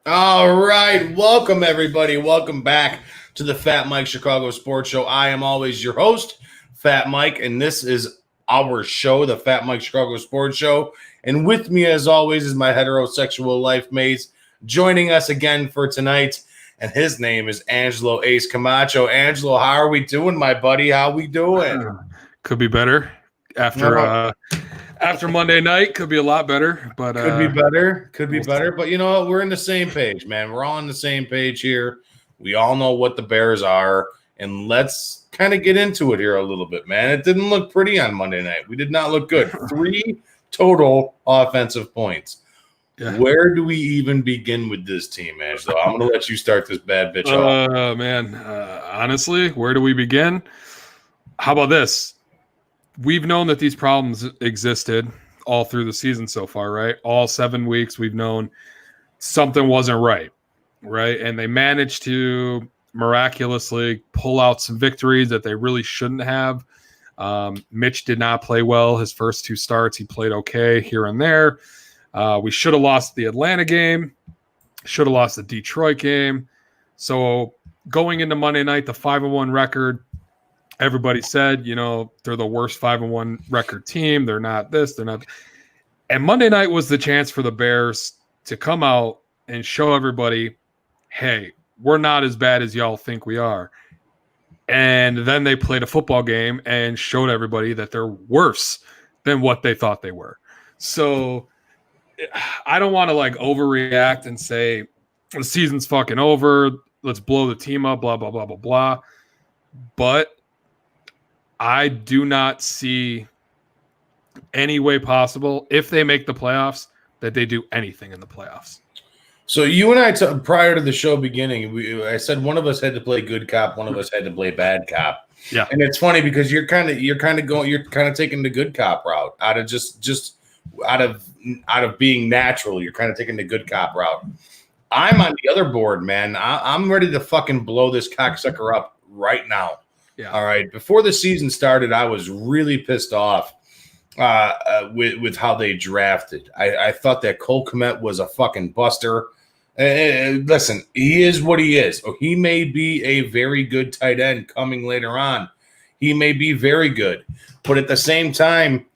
All right. Welcome, everybody. Welcome back to the Fat Mike Chicago Sports Show. I am always your host, Fat Mike, and this is our show, the Fat Mike Chicago Sports Show. And with me, as always, is my heterosexual life mates joining us again for tonight. And his name is Angelo Ace Camacho. Angelo, how are we doing, my buddy? How we doing? Could be better after Monday night. Could be a lot better, but could be better. Could be better. But you know what? We're in the same page, man. We're all on the same page here. We all know what the Bears are, and let's kind of get into it here a little bit, man. It didn't look pretty on Monday night. We did not look good. 3 total offensive points. Yeah. Where do we even begin with this team, Angelo? I'm going to let you start this bad bitch off. Man, honestly, where do we begin? How about this? We've known that these problems existed all through the season so far, right? All 7 weeks we've known something wasn't right? And they managed to miraculously pull out some victories that they really shouldn't have. Mitch did not play well his first 2 starts. He played okay here and there. We should have lost the Atlanta game, should have lost the Detroit game. So going into Monday night, the 5-1 record, everybody said, they're the worst 5-1 record team. They're not this, they're not. And Monday night was the chance for the Bears to come out and show everybody, hey, we're not as bad as y'all think we are. And then they played a football game and showed everybody that they're worse than what they thought they were. So I don't want to overreact and say the season's fucking over. Let's blow the team up, blah, blah, blah, blah, blah. But I do not see any way possible, if they make the playoffs, that they do anything in the playoffs. So you and I, prior to the show beginning, I said one of us had to play good cop, one of us had to play bad cop. Yeah, and it's funny because you're kind of taking the good cop route out of just out of being natural. You're kind of taking the good cop route. I'm on the other board, man. I'm ready to fucking blow this cocksucker up right now. Yeah. All right. Before the season started, I was really pissed off with how they drafted. I thought that Cole Kmet was a fucking buster. Listen, he is what he is. He may be a very good tight end coming later on. He may be very good. But at the same time,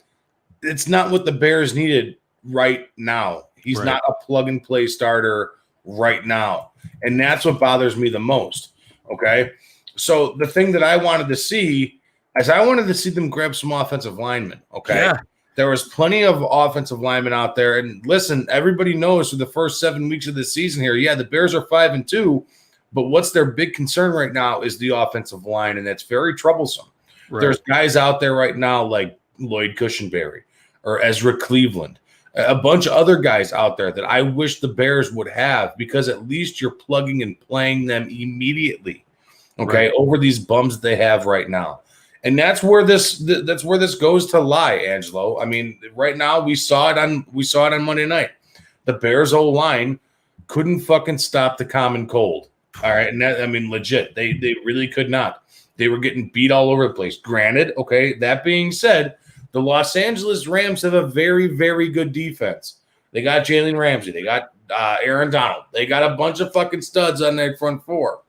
it's not what the Bears needed right now. He's right. Not a plug-and-play starter right now. And that's what bothers me the most, okay? So the thing that I wanted to see is I wanted to see them grab some offensive linemen, okay? Yeah. There was plenty of offensive linemen out there. And listen, everybody knows for the first 7 weeks of the season here, yeah, the Bears are 5-2, but what's their big concern right now is the offensive line, and that's very troublesome. Right. There's guys out there right now like Lloyd Cushenberry or Ezra Cleveland, a bunch of other guys out there that I wish the Bears would have, because at least you're plugging and playing them immediately, okay, right, over these bums that they have right now. And that's where this goes to lie, Angelo. I mean, right now we saw it on Monday night. The Bears O-line couldn't fucking stop the common cold. All right, and that, I mean, legit, they really could not. They were getting beat all over the place. Granted, okay, that being said, the Los Angeles Rams have a very, very good defense. They got Jalen Ramsey. They got Aaron Donald. They got a bunch of fucking studs on their front four.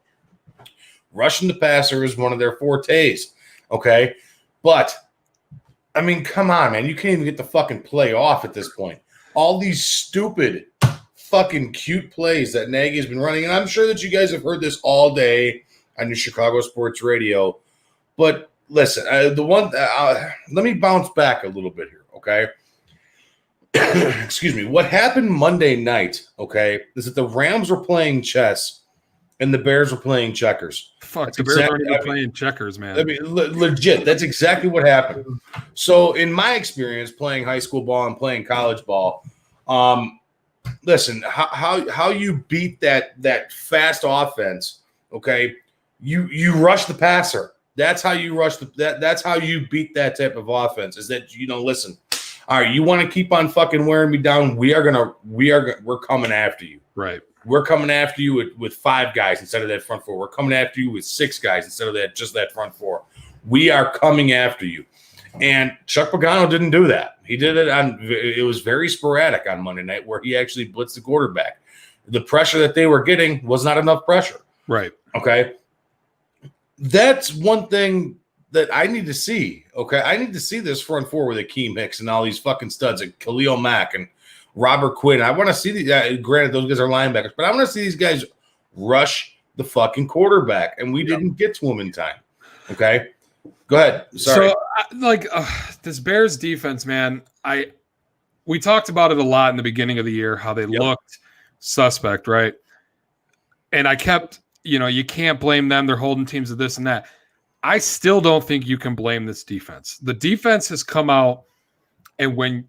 Rushing the passer is one of their fortes. Okay, but I mean, come on, man. You can't even get the fucking play off at this point. All these stupid fucking cute plays that Nagy has been running, and I'm sure that you guys have heard this all day on your Chicago sports radio. But listen, let me bounce back a little bit here, okay? Excuse me. What happened Monday night, okay, is that the Rams were playing chess and the Bears were playing checkers. Fuck, the Bears aren't even playing checkers, man. I mean, legit, that's exactly what happened. So, in my experience playing high school ball and playing college ball, listen, how you beat that fast offense, okay? You rush the passer. That's how you rush that's how you beat that type of offense. Is that, listen, all right, you want to keep on fucking wearing me down? We're coming after you. Right. We're coming after you with 5 guys instead of that front 4. We're coming after you with 6 guys instead of just that front 4. We are coming after you. And Chuck Pagano didn't do that. He did it it was very sporadic on Monday night where he actually blitzed the quarterback. the pressure that they were getting was not enough pressure. Right. Okay. That's one thing that I need to see. Okay. I need to see this front four with Akeem Hicks and all these fucking studs and Khalil Mack and Robert Quinn. I want to see the granted, those guys are linebackers, but I want to see these guys rush the fucking quarterback, and we didn't get to him in time. Okay. Go ahead. Sorry. So, this Bears defense, man, we talked about it a lot in the beginning of the year, how they looked suspect, right? And I kept, you can't blame them. They're holding teams to this and that. I still don't think you can blame this defense. The defense has come out, and when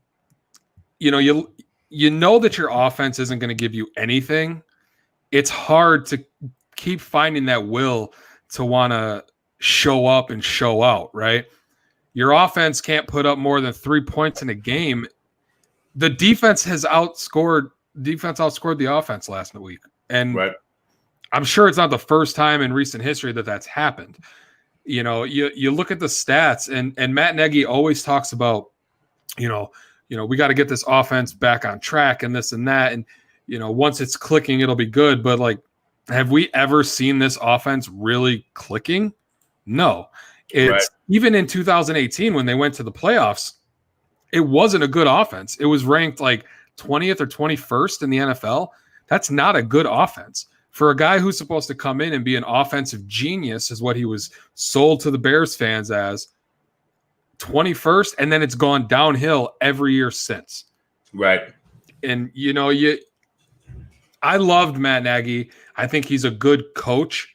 you know that your offense isn't going to give you anything, it's hard to keep finding that will to want to show up and show out, right? Your offense can't put up more than 3 points in a game. The defense outscored the offense last week. And I'm sure it's not the first time in recent history that that's happened. You look at the stats, and Matt Nagy always talks about, we got to get this offense back on track and this and that. And, once it's clicking, it'll be good. But have we ever seen this offense really clicking? No. It's even in 2018 when they went to the playoffs, it wasn't a good offense. It was ranked 20th or 21st in the NFL. That's not a good offense. For a guy who's supposed to come in and be an offensive genius, is what he was sold to the Bears fans as, 21st, and then it's gone downhill every year since. Right. And, I loved Matt Nagy. I think he's a good coach.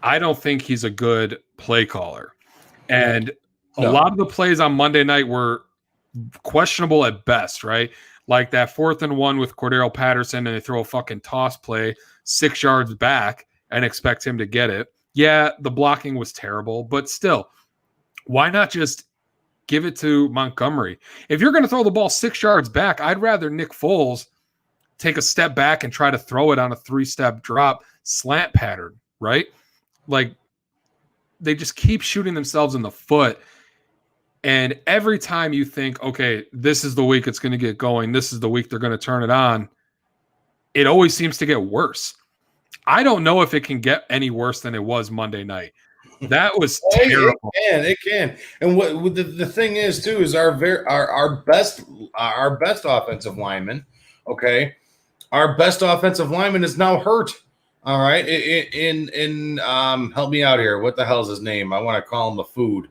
I don't think he's a good play caller. And a lot of the plays on Monday night were questionable at best, right? Like that 4th and 1 with Cordarelle Patterson, and they throw a fucking toss play 6 yards back and expect him to get it. Yeah, the blocking was terrible, but still, why not just give it to Montgomery? If you're going to throw the ball 6 yards back, I'd rather Nick Foles take a step back and try to throw it on a 3-step drop slant pattern, right? They just keep shooting themselves in the foot. And every time you think, okay, this is the week it's going to get going, this is the week they're going to turn it on, it always seems to get worse. I don't know if it can get any worse than it was Monday night. That was terrible. It can. And what the thing is too is our best offensive lineman. Okay, our best offensive lineman is now hurt. All right, help me out here. What the hell is his name? I want to call him a food.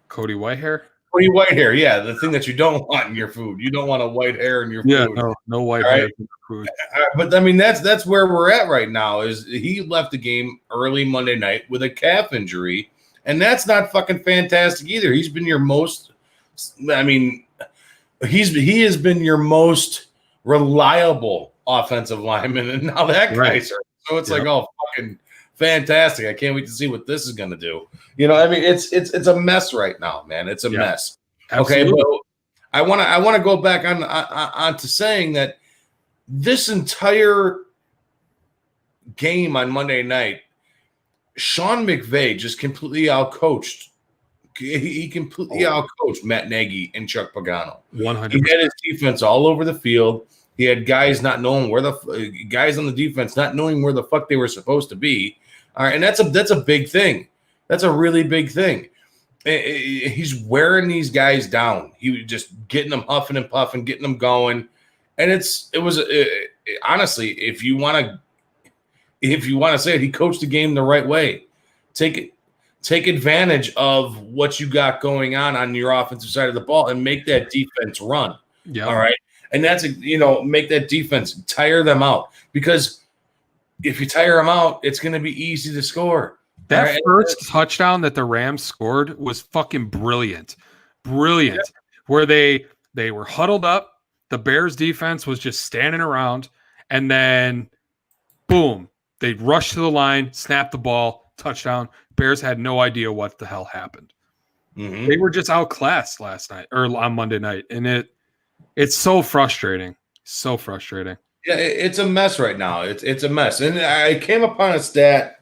Cody Whitehair. Cody Whitehair, yeah, the thing that you don't want in your food. You don't want a white hair in your food. Yeah, no white hair in your food. But I mean, that's where we're at right now. Is he left the game early Monday night with a calf injury, and that's not fucking fantastic either. He's been your most. I mean, he has been your most reliable offensive lineman, and now that guy's hurt. So it's oh, fucking fantastic. I can't wait to see what this is going to do. I mean, it's a mess right now, man. It's a mess. Absolutely. Okay, but I want to go back on to saying that this entire game on Monday night, Sean McVay just completely outcoached. He completely outcoached Matt Nagy and Chuck Pagano. 100%. He had his defense all over the field. He had guys not knowing guys on the defense not knowing where the fuck they were supposed to be. All right, and that's a big thing. That's a really big thing. He's wearing these guys down. He was just getting them huffing and puffing, getting them going. And it was honestly, if you want to say it, he coached the game the right way. Take advantage of what you got going on your offensive side of the ball and make that defense run. Yeah. All right. And that's, make that defense, tire them out, because if you tire them out, it's going to be easy to score. That first touchdown that the Rams scored was fucking brilliant. Brilliant. Yeah. Where they were huddled up. The Bears defense was just standing around, and then boom, they rushed to the line, snapped the ball, touchdown. Bears had no idea what the hell happened. Mm-hmm. They were just outclassed last night or on Monday night, and it's so frustrating. So frustrating. Yeah, it's a mess right now. It's a mess. And I came upon a stat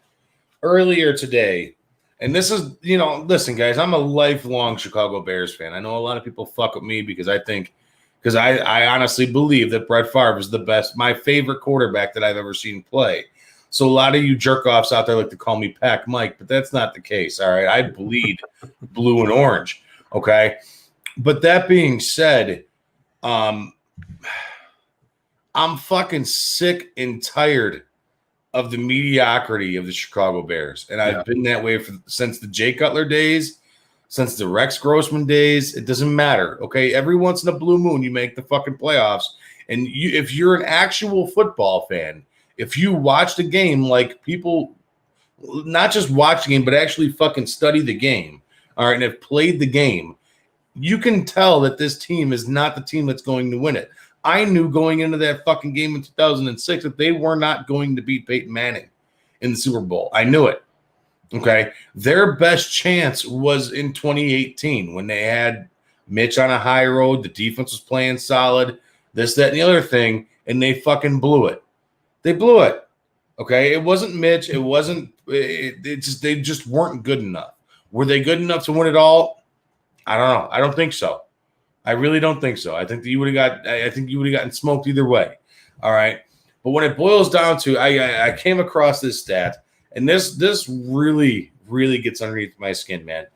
earlier today, and this is, listen, guys, I'm a lifelong Chicago Bears fan. I know a lot of people fuck with me because I think because I honestly believe that Brett Favre is my favorite quarterback that I've ever seen play. So a lot of you jerk-offs out there like to call me Pac-Mike, but that's not the case, all right? I bleed blue and orange, okay? But that being said, I'm fucking sick and tired of the mediocrity of the Chicago Bears. And I've been that way since the Jay Cutler days, since the Rex Grossman days. It doesn't matter, okay? Every once in a blue moon, you make the fucking playoffs. And if you're an actual football fan, if you watch the game like people, not just watch the game, but actually fucking study the game, all right, and have played the game, you can tell that this team is not the team that's going to win it. I knew going into that fucking game in 2006 that they were not going to beat Peyton Manning in the Super Bowl. I knew it, okay? Their best chance was in 2018 when they had Mitch on a high road, the defense was playing solid, this, that, and the other thing, and they fucking blew it. They blew it. Okay, it wasn't Mitch. It wasn't. They just weren't good enough. Were they good enough to win it all? I don't know. I don't think so. I really don't think so. I think that you would have gotten smoked either way. All right. But when it boils down to, I came across this stat, and this really gets underneath my skin, man.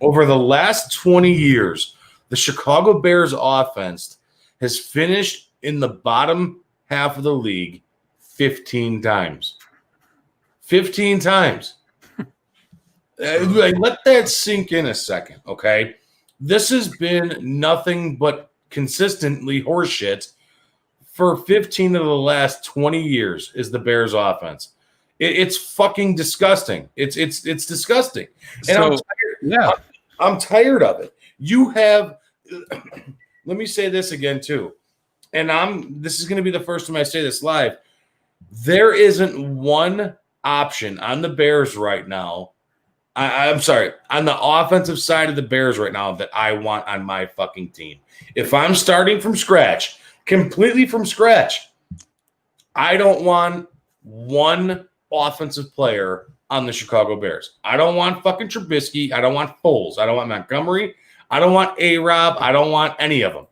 Over the last 20 years, the Chicago Bears offense has finished in the bottom half of the league 15 times. 15 times. Let that sink in a second, okay? This has been nothing but consistently horseshit for 15 of the last 20 years is the Bears offense. It's fucking disgusting. It's disgusting. And I'm tired of it. You have let me say this again too. And this is going to be the first time I say this live. There isn't one option on the Bears right now. I'm sorry, on the offensive side of the Bears right now that I want on my fucking team. If I'm starting from scratch, completely from scratch, I don't want one offensive player on the Chicago Bears. I don't want fucking Trubisky. I don't want Foles. I don't want Montgomery. I don't want A-Rob. I don't want any of them.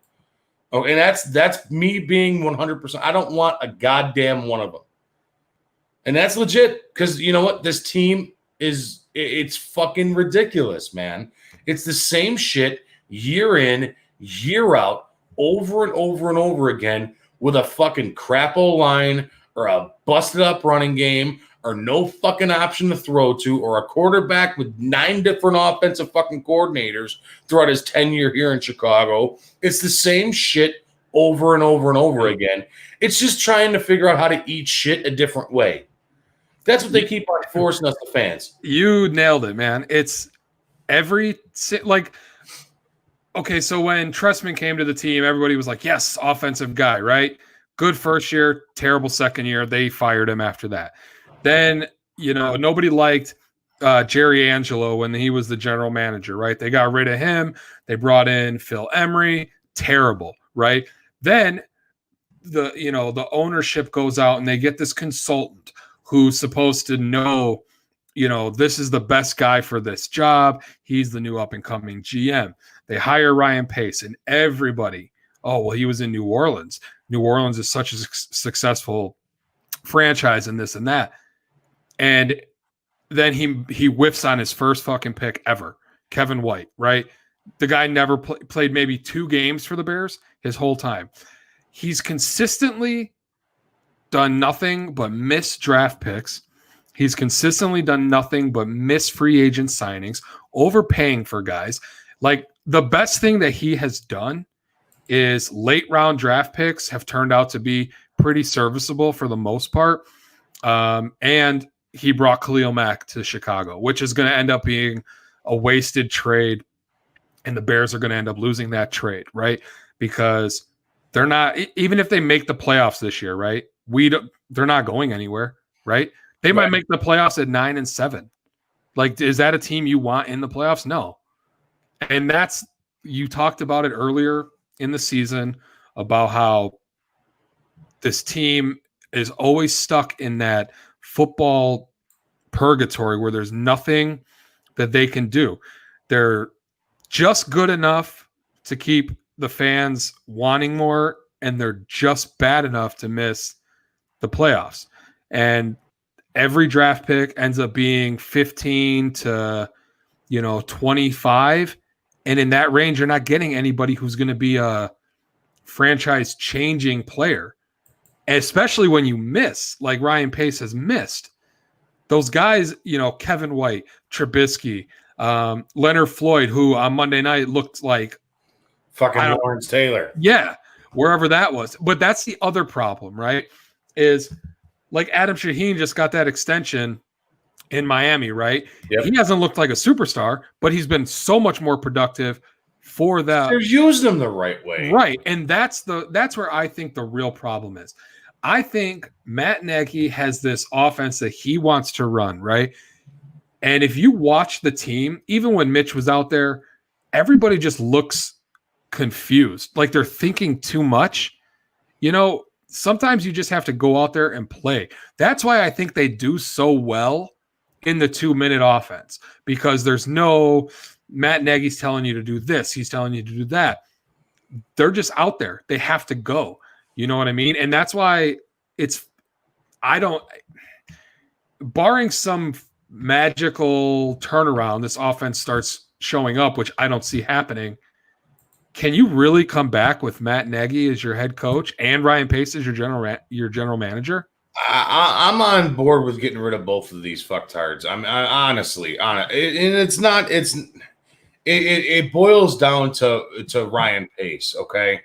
Oh, and that's me being 100%. I don't want a goddamn one of them. And that's legit because you know what? This team it's fucking ridiculous, man. It's the same shit year in, year out, over and over and over again with a fucking crap O-line or a busted up running game or no fucking option to throw to or a quarterback with 9 different offensive fucking coordinators throughout his tenure here in Chicago. It's the same shit over and over and over again. It's just trying to figure out how to eat shit a different way. That's what they keep on forcing us, the fans. You nailed it, man. It's okay, so when Trestman came to the team, everybody was like, yes, offensive guy, right? Good first year, terrible second year. They fired him after that. Then, nobody liked Jerry Angelo when he was the general manager, right? They got rid of him. They brought in Phil Emery. Terrible, right? Then the ownership goes out and they get this consultant who's supposed to know, this is the best guy for this job. He's the new up-and-coming GM. They hire Ryan Pace, and everybody, he was in New Orleans. New Orleans is such a successful franchise and this and that. And then he whiffs on his first fucking pick ever, Kevin White, right? The guy never played maybe 2 games for the Bears his whole time. He's consistently done nothing but miss draft picks. He's consistently done nothing but miss free agent signings, overpaying for guys. Like, the best thing that he has done is late round draft picks have turned out to be pretty serviceable for the most part. And he brought Khalil Mack to Chicago, which is going to end up being a wasted trade. And the Bears are going to end up losing that trade, right? Because they're not, even if they make the playoffs this year, right? They're not going anywhere, right? They might make the playoffs at 9-7. Like, is that a team you want in the playoffs? No. And you talked about it earlier in the season about how this team is always stuck in that football purgatory where there's nothing that they can do. They're just good enough to keep the fans wanting more, and they're just bad enough to miss the playoffs. And every draft pick ends up being 15 to 25, and in that range you're not getting anybody who's going to be a franchise changing player, especially when you miss like Ryan Pace has missed. Those guys, Kevin White, Trubisky, Leonard Floyd, who on Monday night looked like fucking Lawrence Taylor. Yeah, wherever that was. But that's the other problem, right? Is like Adam Shaheen just got that extension in Miami, right? Yep. He hasn't looked like a superstar, but he's been so much more productive for that. They're using them the right way. Right. And that's where I think the real problem is. I think Matt Nagy has this offense that he wants to run, right? And if you watch the team, even when Mitch was out there, everybody just looks confused. Like they're thinking too much. Sometimes you just have to go out there and play. That's why I think they do so well in the 2-minute offense, because there's no Matt Nagy's telling you to do this. He's telling you to do that. They're just out there. They have to go. You know what I mean? And that's why barring some magical turnaround, this offense starts showing up, which I don't see happening. Can you really come back with Matt Nagy as your head coach and Ryan Pace as your general manager? I'm on board with getting rid of both of these fucktards. Honestly, and it's not. It boils down to Ryan Pace. Okay,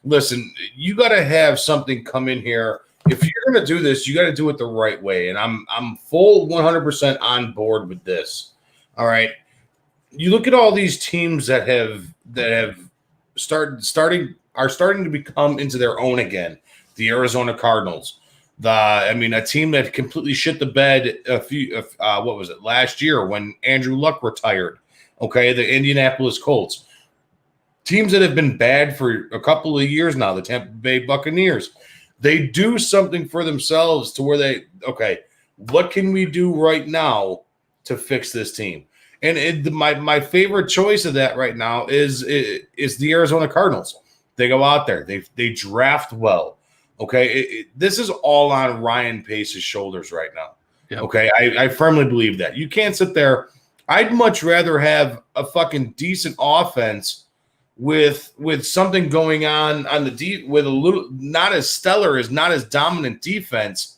listen, you got to have something come in here. If you're going to do this, you got to do it the right way. And I'm full 100% on board with this. All right, you look at all these teams that have starting to become into their own again. The Arizona Cardinals. A team that completely shit the bed last year when Andrew Luck retired. Okay, the Indianapolis Colts. Teams that have been bad for a couple of years now, the Tampa Bay Buccaneers. They do something for themselves to where what can we do right now to fix this team? And my favorite choice of that right now is the Arizona Cardinals. They go out there, they draft well. Okay, this is all on Ryan Pace's shoulders right now. Yep. Okay, I firmly believe that. You can't sit there. I'd much rather have a fucking decent offense with something going on the with a little not as stellar, not as dominant defense.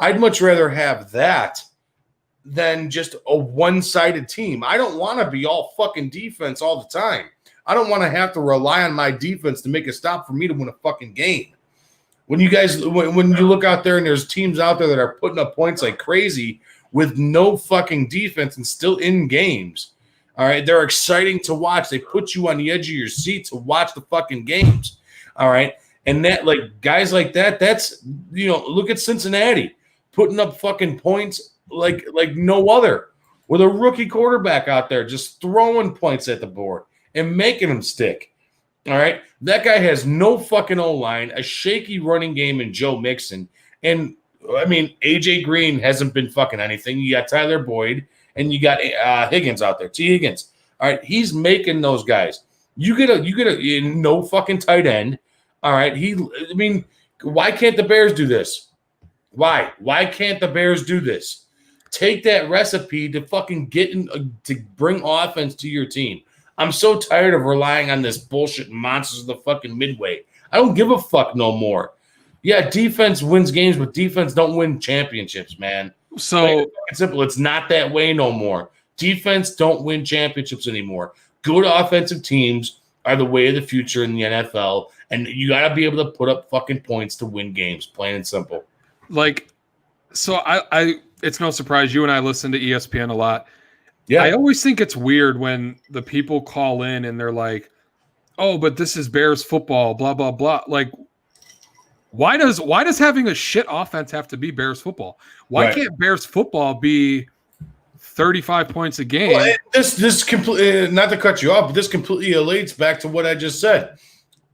I'd much rather have that than just a one-sided team. I don't want to be all fucking defense all the time. I don't want to have to rely on my defense to make a stop for me to win a fucking game. When you look out there and there's teams out there that are putting up points like crazy with no fucking defense and still in games, all right, they're exciting to watch. They put you on the edge of your seat to watch the fucking games, all right? And that, like, guys like that, that's, look at Cincinnati putting up fucking points like no other with a rookie quarterback out there just throwing points at the board and making them stick. All right, that guy has no fucking O-line, a shaky running game in Joe Mixon. And, A.J. Green hasn't been fucking anything. You got Tyler Boyd, and you got Higgins out there, T. Higgins. All right, he's making those guys. You get a no fucking tight end. All right, why can't the Bears do this? Why? Why can't the Bears do this? Take that recipe to fucking to bring offense to your team. I'm so tired of relying on this bullshit monsters of the fucking midway. I don't give a fuck no more. Yeah, defense wins games, but defense don't win championships, man. So it's simple. It's not that way no more. Defense don't win championships anymore. Good offensive teams are the way of the future in the NFL, and you got to be able to put up fucking points to win games, plain and simple. I it's no surprise you and I listen to ESPN a lot. Yeah. I always think it's weird when the people call in and they're like, "Oh, but this is Bears football, blah blah blah." Like, why does having a shit offense have to be Bears football? Why can't Bears football be 35 points a game? Well, this completely, not to cut you off, but this completely relates back to what I just said.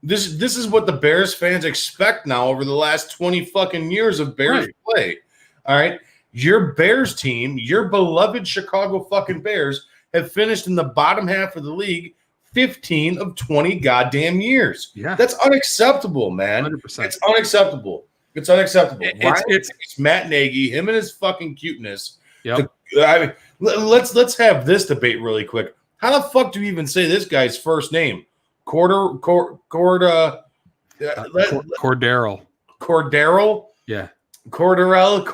This is what the Bears fans expect now over the last 20 fucking years of Bears play. All right. Your Bears team, your beloved Chicago fucking Bears, have finished in the bottom half of the league 15 of 20 goddamn years. Yeah. That's unacceptable, man. 100%. It's unacceptable. It's unacceptable. It's Matt Nagy, him and his fucking cuteness. Yep. I mean, let's have this debate really quick. How the fuck do you even say this guy's first name? Cordarelle. Cordarelle? Yeah. Cordarelle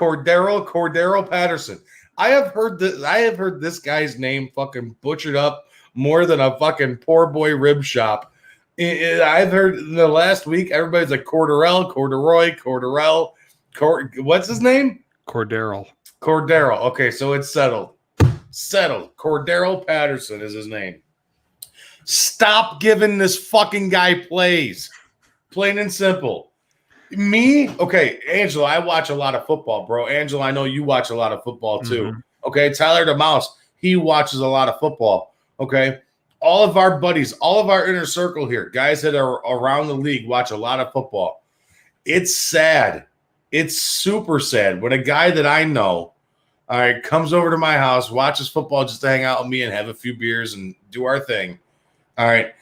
Patterson. I have heard this guy's name fucking butchered up more than a fucking poor boy rib shop. I've heard in the last week everybody's like Cordarelle. What's his name? Cordarelle. Okay, so it's settled. Cordarelle Patterson is his name. Stop giving this fucking guy plays. Plain and simple. Me? Okay, Angelo, I watch a lot of football, bro. Angelo, I know you watch a lot of football too. Mm-hmm. Okay, Tyler the Mouse, he watches a lot of football. Okay, all of our buddies, all of our inner circle here, guys that are around the league watch a lot of football. It's sad. It's super sad when a guy that I know, all right, comes over to my house, watches football just to hang out with me and have a few beers and do our thing. All right,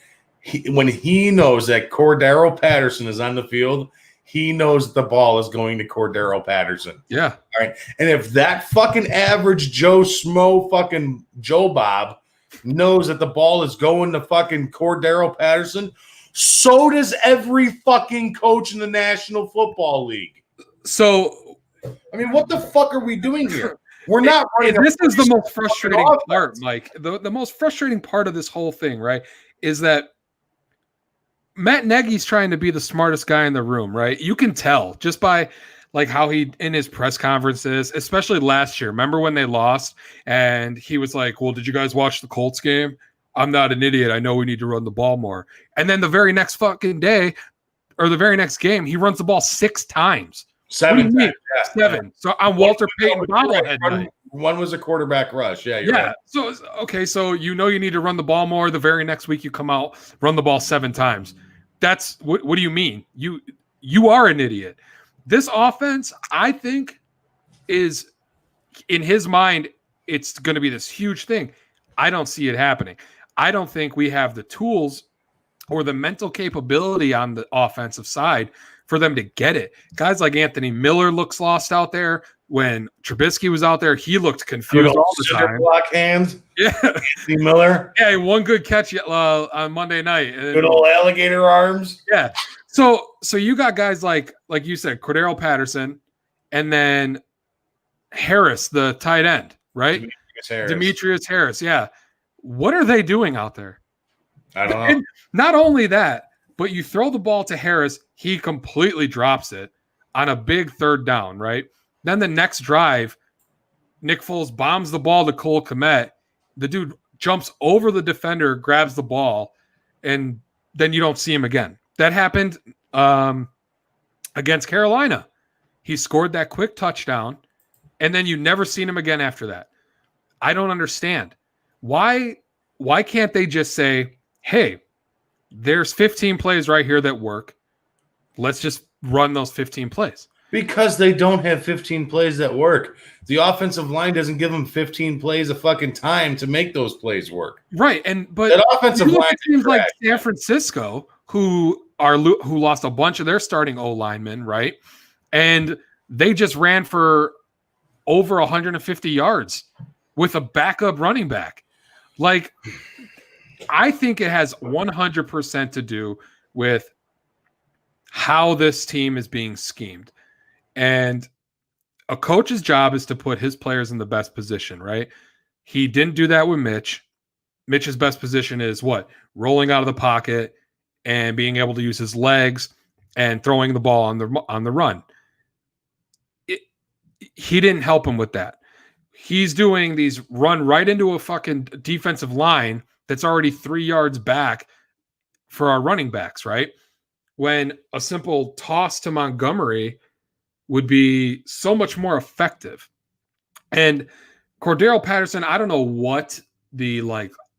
when he knows that Cordarelle Patterson is on the field, he knows the ball is going to Cordarelle Patterson. Yeah. All right. And if that fucking average Joe Schmo fucking Joe Bob knows that the ball is going to fucking Cordarelle Patterson, so does every fucking coach in the National Football League. So, I mean, what the fuck are we doing here? We're not running. This is the most frustrating part, Mike. The most frustrating part of this whole thing, right, is that Matt Nagy's trying to be the smartest guy in the room, right? You can tell just by like how he in his press conferences, especially last year. Remember when they lost and he was like, "Well, did you guys watch the Colts game? I'm not an idiot. I know we need to run the ball more." And then the very next fucking day or the very next game, he runs the ball 6 times. 7 times. Yeah. 7. So on Walter Payton bobblehead night. One was a quarterback rush. Yeah, you're right. So okay, so you know you need to run the ball more. The very next week you come out, run the ball 7 times. That's what do you mean? You are an idiot. This offense, I think, is in his mind, it's going to be this huge thing. I don't see it happening. I don't think we have the tools or the mental capability on the offensive side for them to get it. Guys like Anthony Miller looks lost out there. When Trubisky was out there, he looked confused all the time. Block hands. Yeah. Anthony Miller. Yeah, one good catch on Monday night. Good old alligator arms. Yeah. So you got guys like you said, Cordarelle Patterson, and then Harris, the tight end, right? Demetrius Harris. Yeah. What are they doing out there? I don't know. And not only that, but you throw the ball to Harris, he completely drops it on a big 3rd down, right? Then the next drive, Nick Foles bombs the ball to Cole Kmet. The dude jumps over the defender, grabs the ball, and then you don't see him again. That happened against Carolina. He scored that quick touchdown, and then you never seen him again after that. I don't understand. Why can't they just say, hey, there's 15 plays right here that work. Let's just run those 15 plays. Because they don't have 15 plays that work. The offensive line doesn't give them 15 plays of fucking time to make those plays work. Right, but that offensive line seems like San Francisco, who lost a bunch of their starting O linemen, right? And they just ran for over 150 yards with a backup running back. Like, I think it has 100% to do with how this team is being schemed. And a coach's job is to put his players in the best position, right? He didn't do that with Mitch. Mitch's best position is what? Rolling out of the pocket and being able to use his legs and throwing the ball on the run. He didn't help him with that. He's doing these run right into a fucking defensive line that's already 3 yards back for our running backs, right? When a simple toss to Montgomery would be so much more effective. And Cordarelle Patterson, I don't know what the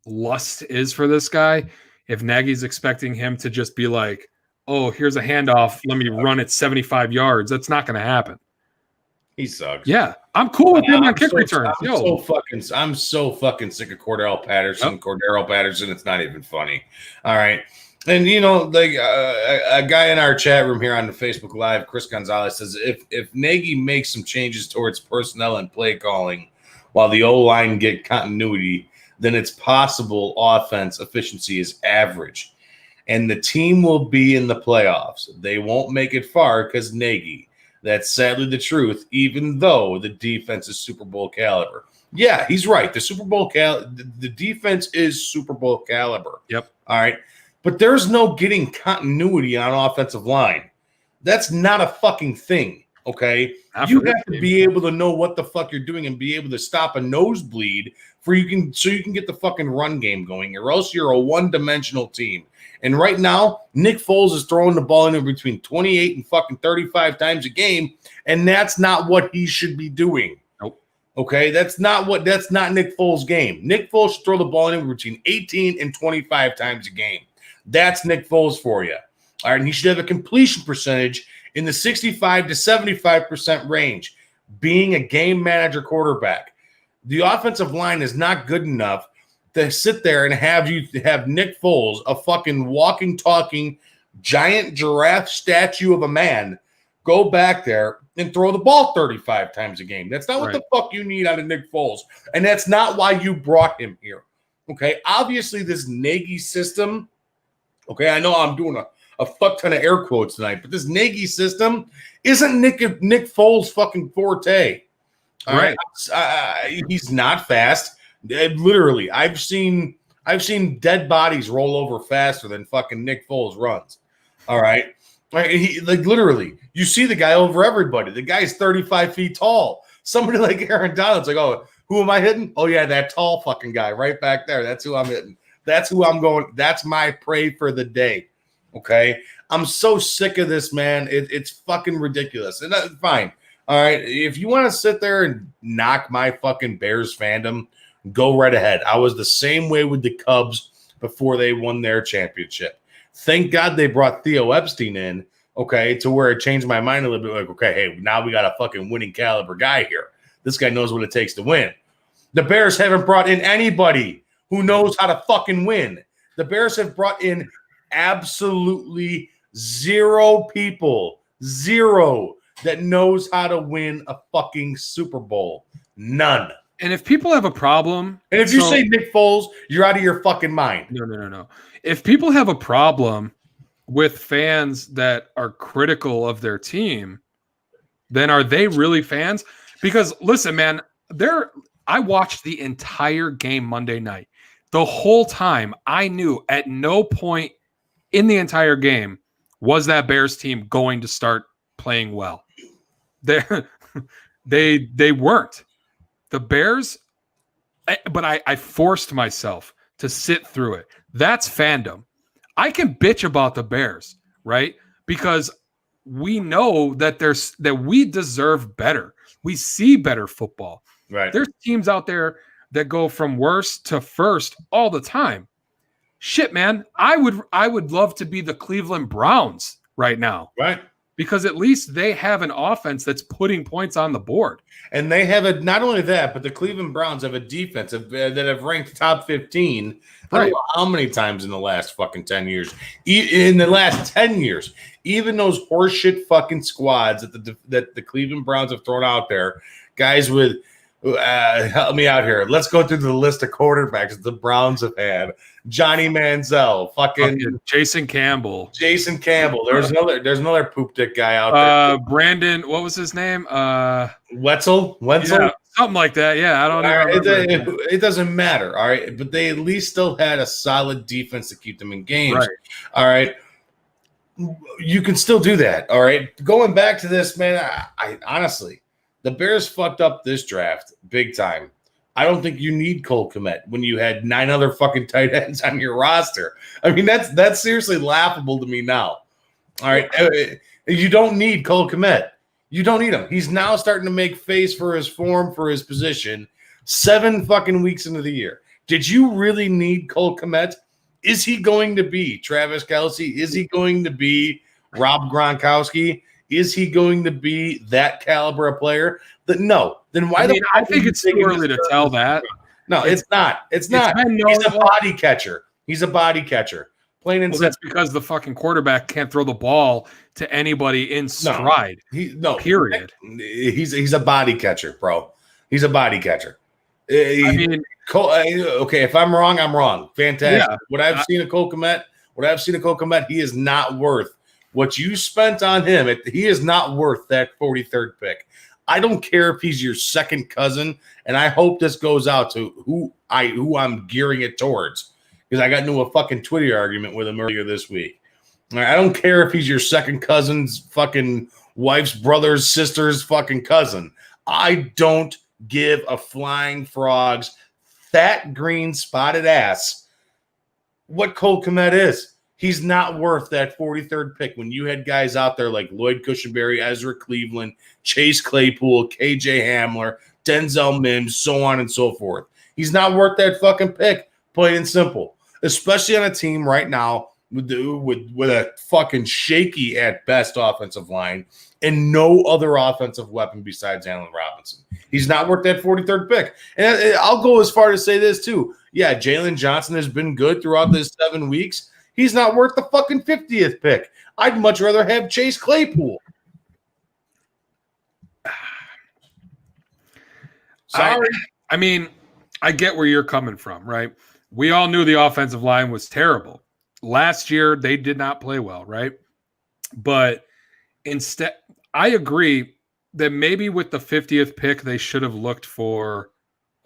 lust is for this guy. If Nagy's expecting him to just be like, oh, here's a handoff, let me run it 75 yards. That's not going to happen. He sucks. Yeah, I'm cool with him on kick returns. I'm so fucking sick of Cordarelle Patterson. It's not even funny. All right. And like a guy in our chat room here on the Facebook Live, Chris Gonzalez, says if Nagy makes some changes towards personnel and play calling, while the O-line get continuity, then it's possible offense efficiency is average, and the team will be in the playoffs. They won't make it far because Nagy. That's sadly the truth, even though the defense is Super Bowl caliber. Yeah, he's right. The defense is Super Bowl caliber. Yep. All right. But there's no getting continuity on offensive line. That's not a fucking thing. Okay. You have to be able to know what the fuck you're doing and be able to stop a nosebleed so you can get the fucking run game going, or else you're a one-dimensional team. And right now, Nick Foles is throwing the ball in between 28 and fucking 35 times a game, and that's not what he should be doing. Nope. Okay, that's not Nick Foles' game. Nick Foles should throw the ball in between 18 and 25 times a game. That's Nick Foles for you. All right, and he should have a completion percentage in the 65 to 75% range, being a game manager quarterback. The offensive line is not good enough to sit there and have Nick Foles, a fucking walking, talking, giant giraffe statue of a man, go back there and throw the ball 35 times a game. That's not what the fuck you need out of Nick Foles. And that's not why you brought him here. Okay, obviously this Nagy system, okay, I know I'm doing a fuck ton of air quotes tonight, but this Nagy system isn't Nick Foles' fucking forte. All right. He's not fast. Literally, I've seen dead bodies roll over faster than fucking Nick Foles runs. All right. He, like, literally, you see the guy over everybody. The guy's 35 feet tall. Somebody like Aaron Donald's like, oh, who am I hitting? Oh, yeah, that tall fucking guy right back there. That's who I'm hitting. That's who I'm going. That's my prey for the day. Okay. I'm so sick of this, man. It's fucking ridiculous. And that's fine. All right. If you want to sit there and knock my fucking Bears fandom, go right ahead. I was the same way with the Cubs before they won their championship. Thank God they brought Theo Epstein in, okay, to where it changed my mind a little bit. Like, okay, hey, now we got a fucking winning caliber guy here. This guy knows what it takes to win. The Bears haven't brought in anybody who knows how to fucking win. The Bears have brought in absolutely zero people, that knows how to win a fucking Super Bowl. None. And if people have a problem, and if you say Nick Foles, you're out of your fucking mind. No. If people have a problem with fans that are critical of their team, then are they really fans? Because listen, man, I watched the entire game Monday night. The whole time, I knew at no point in the entire game was that Bears team going to start playing well. They weren't. The Bears, but I forced myself to sit through it. That's fandom. I can bitch about the Bears, right? Because we know that we deserve better. We see better football. Right. There's teams out there that go from worst to first all the time. Shit, man. I would love to be the Cleveland Browns right now. Right. Because at least they have an offense that's putting points on the board. And they have not only that, but the Cleveland Browns have a defense that have ranked top 15 I don't know how many times in the last fucking 10 years. In the last 10 years, even those horseshit fucking squads that the Cleveland Browns have thrown out there, guys with help me out here. Let's go through the list of quarterbacks the Browns have had. Johnny Manziel, fucking Jason Campbell. There's another poop dick guy out there. Brandon, what was his name? Wetzel? Yeah, something like that. Yeah, I don't know. It doesn't matter. All right. But they at least still had a solid defense to keep them in games. Right. All right. You can still do that. All right. Going back to this, man, I honestly, the Bears fucked up this draft big time. I don't think you need Cole Kmet when you had 9 other fucking tight ends on your roster. I mean, that's seriously laughable to me now. All right. You don't need Cole Kmet. You don't need him. He's now starting to make face for his form, for his position 7 fucking weeks into the year. Did you really need Cole Kmet? Is he going to be Travis Kelce? Is he going to be Rob Gronkowski? Is he going to be that caliber of player? No. Then why I think it's too early to tell that. No, it's not. It's not. He's a body catcher. He's a body catcher. Plain and simple. That's because the fucking quarterback can't throw the ball to anybody in stride. Period. He's a body catcher, bro. He's a body catcher. Okay, if I'm wrong, I'm wrong. Fantastic. Yeah, what I've seen of Cole Kmet, he is not worth what you spent on him. He is not worth that 43rd pick. I don't care if he's your second cousin, and I hope this goes out to who I'm gearing it towards, because I got into a fucking Twitter argument with him earlier this week. I don't care if he's your second cousin's fucking wife's brother's sister's fucking cousin. I don't give a flying frog's fat green spotted ass what Cole Kmet is. He's not worth that 43rd pick when you had guys out there like Lloyd Cushenberry, Ezra Cleveland, Chase Claypool, KJ Hamler, Denzel Mims, so on and so forth. He's not worth that fucking pick, plain and simple, especially on a team right now with a fucking shaky at best offensive line and no other offensive weapon besides Allen Robinson. He's not worth that 43rd pick. And I'll go as far to say this too. Yeah, Jalen Johnson has been good throughout this 7 weeks. He's not worth the fucking 50th pick. I'd much rather have Chase Claypool. Sorry. I get where you're coming from, right? We all knew the offensive line was terrible. Last year, they did not play well, right? But instead, I agree that maybe with the 50th pick, they should have looked for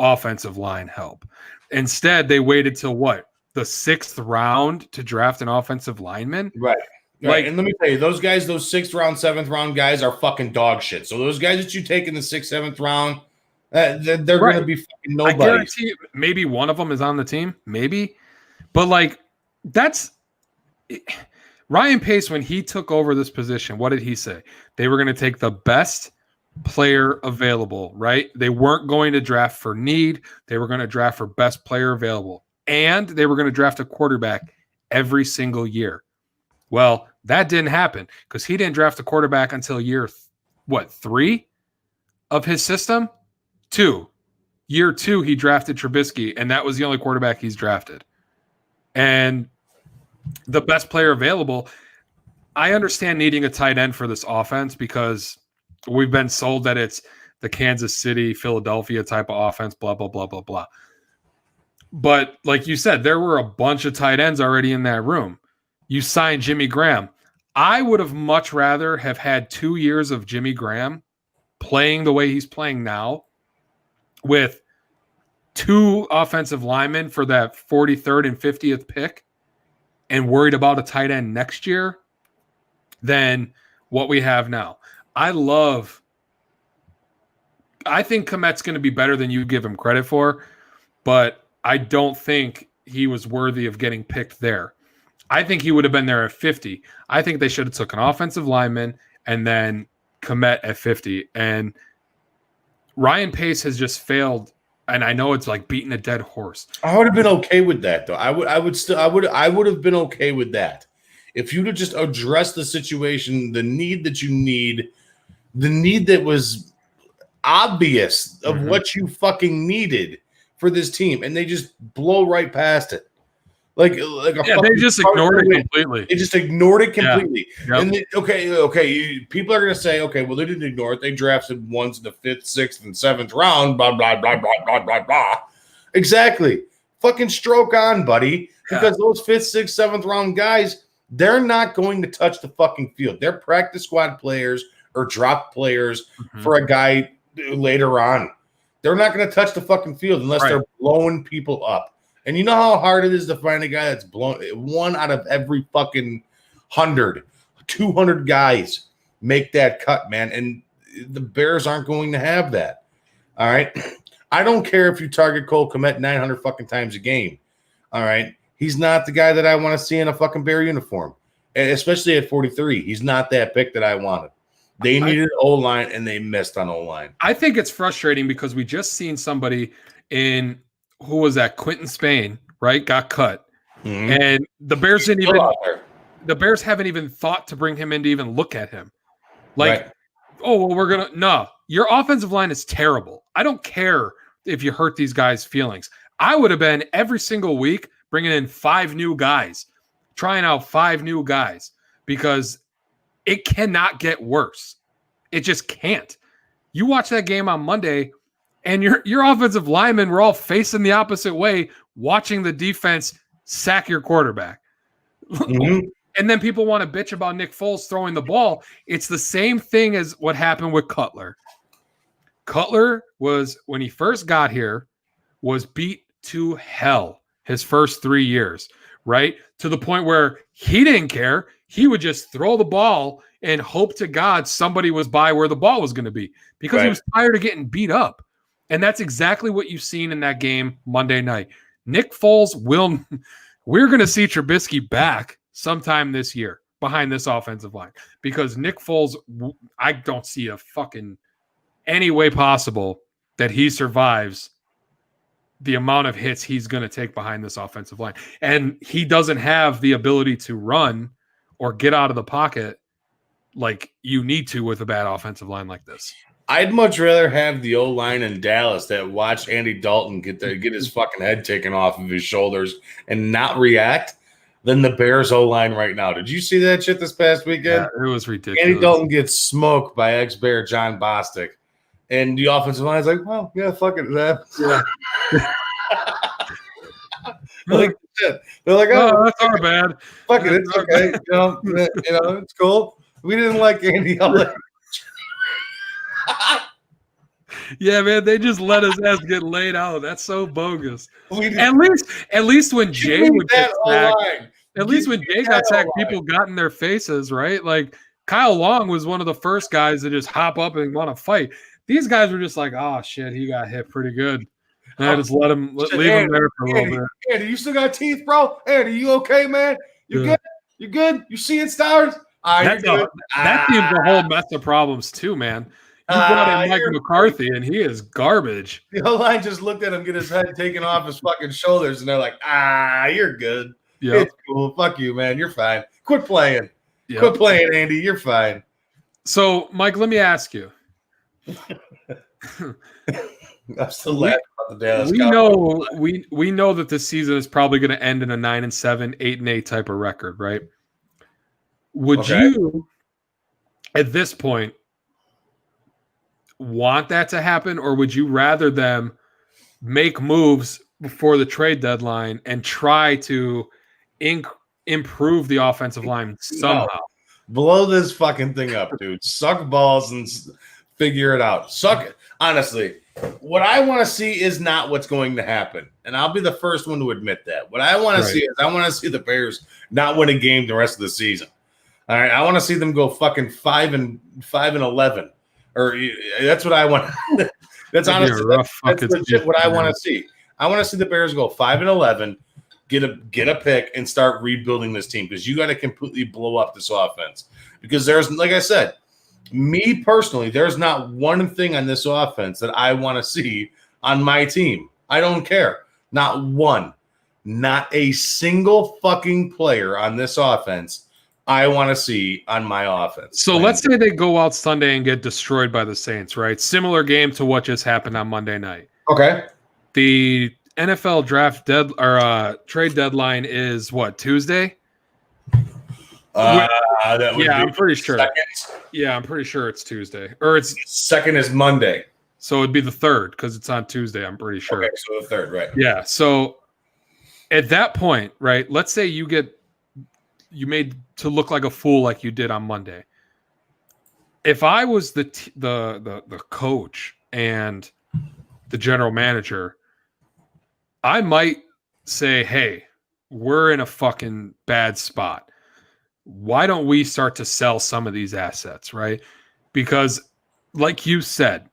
offensive line help. Instead, they waited till what? The 6th round to draft an offensive lineman? Right. And let me tell you, those guys, those 6th round, 7th round guys are fucking dog shit. So those guys that you take in the 6th, 7th round, they're going to be fucking nobody. I guarantee you, maybe one of them is on the team. Maybe. But that's Ryan Pace, when he took over this position, what did he say? They were going to take the best player available, right? They weren't going to draft for need. They were going to draft for best player available. And they were going to draft a quarterback every single year. Well, that didn't happen because he didn't draft a quarterback until year 3 of his system? 2. Year 2, he drafted Trubisky, and that was the only quarterback he's drafted. And the best player available, I understand needing a tight end for this offense because we've been sold that it's the Kansas City, Philadelphia type of offense, blah, blah, blah, blah, blah. But like you said, there were a bunch of tight ends already in that room. You signed Jimmy Graham. I would have much rather have had 2 years of Jimmy Graham playing the way he's playing now with 2 offensive linemen for that 43rd and 50th pick and worried about a tight end next year than what we have now. I think Kmet's going to be better than you give him credit for, but I don't think he was worthy of getting picked there. I think he would have been there at 50. I think they should have took an offensive lineman and then Kmet at 50. And Ryan Pace has just failed. And I know it's like beating a dead horse. I would have been okay with that, though. I would have been okay with that if you'd have just addressed the situation, the need that you need, the need that was obvious of what you fucking needed for this team, and they just blow right past it. They just ignored it completely. They just ignored it completely. Yeah. Yep. And people are going to say, okay, well, they didn't ignore it. They drafted ones in the 5th, 6th, and 7th round, blah, blah, blah, blah, blah, blah, blah. Exactly. Fucking stroke on, buddy. Because those 5th, 6th, 7th round guys, they're not going to touch the fucking field. They're practice squad players or drop players for a guy later on. They're not going to touch the fucking field unless they're blowing people up. And you know how hard it is to find a guy that's blown 1 out of every fucking 100, 200 guys make that cut, man. And the Bears aren't going to have that. All right. I don't care if you target Cole Kmet 900 fucking times a game. All right. He's not the guy that I want to see in a fucking Bear uniform, especially at 43. He's not that pick that I wanted. They needed O-line, and they missed on O-line. I think it's frustrating because we just seen somebody in – who was that? Quentin Spain, right? Got cut. And the Bears didn't even – the Bears haven't even thought to bring him in to even look at him. Like, Right. oh, well, no, your offensive line is terrible. I don't care if you hurt these guys' feelings. I would have been every single week bringing in 5 new guys, trying out 5 new guys, because it cannot get worse. It just can't. You watch that game on Monday, and your offensive linemen were all facing the opposite way, watching the defense sack your quarterback. Mm-hmm. And then people want to bitch about Nick Foles throwing the ball. It's the same thing as what happened with Cutler. Cutler was, when he first got here, was beat to hell his first 3 years, right? To the point where he didn't care. He would just throw the ball and hope to God somebody was by where the ball was going to be, because he was tired of getting beat up. And that's exactly what you've seen in that game Monday night. Nick Foles we're going to see Trubisky back sometime this year behind this offensive line, because Nick Foles, I don't see a fucking any way possible that he survives the amount of hits he's going to take behind this offensive line. And he doesn't have the ability to run or get out of the pocket like you need to with a bad offensive line like this. I'd much rather have the O-line in Dallas that watched Andy Dalton get his fucking head taken off of his shoulders and not react than the Bears O-line right now. Did you see that shit this past weekend? Yeah, it was ridiculous. Andy Dalton gets smoked by ex-Bear John Bostic. And the offensive line is like, well, yeah, fuck it. Yeah. Like, shit. They're like, oh, that's our bad. Fuck it, it's okay. It's cool. We didn't like Andy Dalton. Yeah, man, they just let his ass get laid out. That's so bogus. At least when Jay would get sacked, when Jay got sacked, people got in their faces, right? Like Kyle Long was one of the first guys to just hop up and want to fight. These guys were just like, oh shit, he got hit pretty good. And I just leave him there for a little bit. Andy, you still got teeth, bro? Andy, you okay, man? You good? You good? You seeing stars? That team's a whole mess of problems too, man. You brought in Mike McCarthy, and he is garbage. The O-line just looked at him, get his head taken off his fucking shoulders, and they're like, you're good. Yep. It's cool. Fuck you, man. You're fine. Quit playing. Yep. Quit playing, Andy. You're fine. So, Mike, let me ask you. I'm still laughing about the Dallas Cowboys. We know that this season is probably going to end in a 9-7, 8-8 type of record, right? Would you, at this point, want that to happen, or would you rather them make moves before the trade deadline and try to improve the offensive line somehow? No. Blow this fucking thing up, dude. Suck balls and figure it out. Suck it. Honestly, what I want to see is not what's going to happen, and I'll be the first one to admit that. What I want to see is I want to see the Bears not win a game the rest of the season. All right, I want to see them go fucking 5-11. Or that's what I want. That's honestly that's legit what I want to see. I want to see the Bears go 5-11, get a pick, and start rebuilding this team, because you got to completely blow up this offense. Because there's, like I said, me personally, there's not one thing on this offense that I want to see on my team. I don't care. Not one. Not a single fucking player on this offense I want to see on my offense. So let's say they go out Sunday and get destroyed by the Saints, right? Similar game to what just happened on Monday night. Okay. The NFL draft trade deadline is what, Tuesday? I'm pretty sure. Second. Yeah, I'm pretty sure it's Tuesday. Or it's second is Monday. So it'd be the 3rd because it's on Tuesday, I'm pretty sure. Okay, so the 3rd, right. Yeah, so at that point, right, let's say you made to look like a fool like you did on Monday. If I was the coach and the general manager, I might say, hey, we're in a fucking bad spot. Why don't we start to sell some of these assets, right? Because like you said,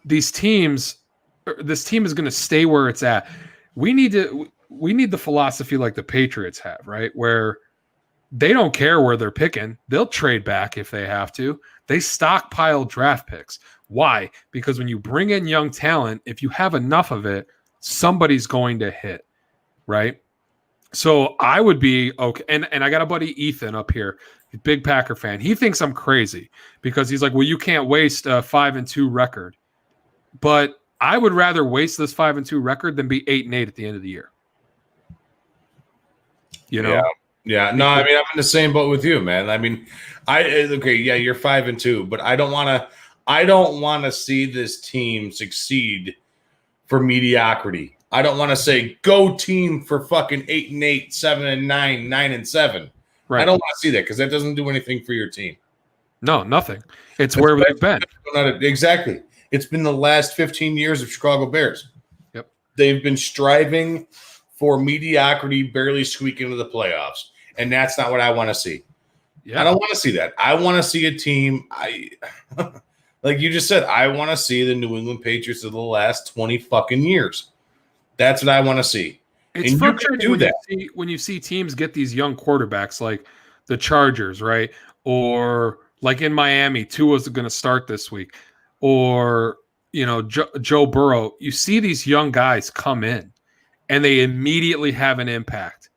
this team is going to stay where it's at. We need the philosophy like the Patriots have, right? Where they don't care where they're picking. They'll trade back if they have to. They stockpile draft picks. Why? Because when you bring in young talent, if you have enough of it, somebody's going to hit, right? So I would be okay. And I got a buddy, Ethan, up here, big Packer fan. He thinks I'm crazy because he's like, well, you can't waste a 5-2 record. But I would rather waste this 5-2 record than be 8-8 at the end of the year. You know? Yeah. No, I mean, I'm in the same boat with you, man. I mean, you're 5-2, but I don't want to see this team succeed for mediocrity. I don't want to say go team for fucking 8-8, 7-9, 9-7. Right. I don't want to see that because that doesn't do anything for your team. No, nothing. It's where they've been. Exactly. It's been the last 15 years of Chicago Bears. Yep. They've been striving for mediocrity, barely squeak into the playoffs. And that's not what I want to see. Yeah. I don't want to see that. I want to see a team. Like you just said, I want to see the New England Patriots of the last 20 fucking years. That's what I want to see. It's frustrating when you see teams get these young quarterbacks like the Chargers, right? Or like in Miami, Tua's going to start this week. Or, Joe Burrow. You see these young guys come in and they immediately have an impact.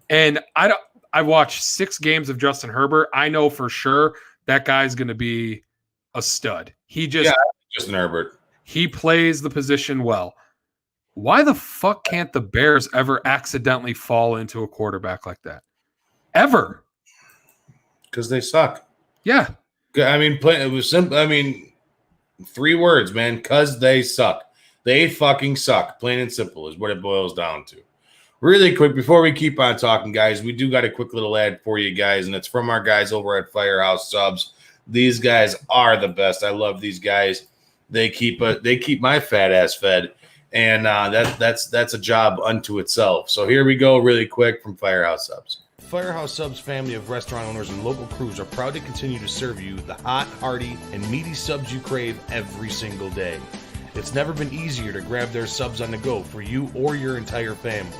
And I watched 6 games of Justin Herbert. I know for sure that guy's going to be a stud. Justin Herbert. He plays the position well. Why the fuck can't the Bears ever accidentally fall into a quarterback like that? Ever? Because they suck. Yeah. I mean, it was simple. I mean, 3 words, man. Because they suck. They fucking suck. Plain and simple is what it boils down to. Really quick, before we keep on talking, guys, we do got a quick little ad for you guys, and it's from our guys over at Firehouse Subs. These guys are the best. I love these guys. They keep my fat ass fed. And that's a job unto itself. So here we go really quick from Firehouse Subs. Firehouse Subs family of restaurant owners and local crews are proud to continue to serve you the hot, hearty, and meaty subs you crave every single day. It's never been easier to grab their subs on the go for you or your entire family.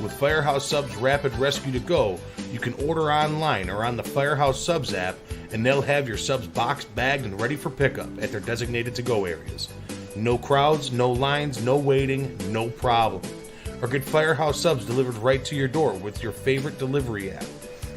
With Firehouse Subs Rapid Rescue to Go, you can order online or on the Firehouse Subs app, and they'll have your subs boxed, bagged, and ready for pickup at their designated to-go areas. No crowds, no lines, no waiting, no problem. Or get Firehouse Subs delivered right to your door with your favorite delivery app.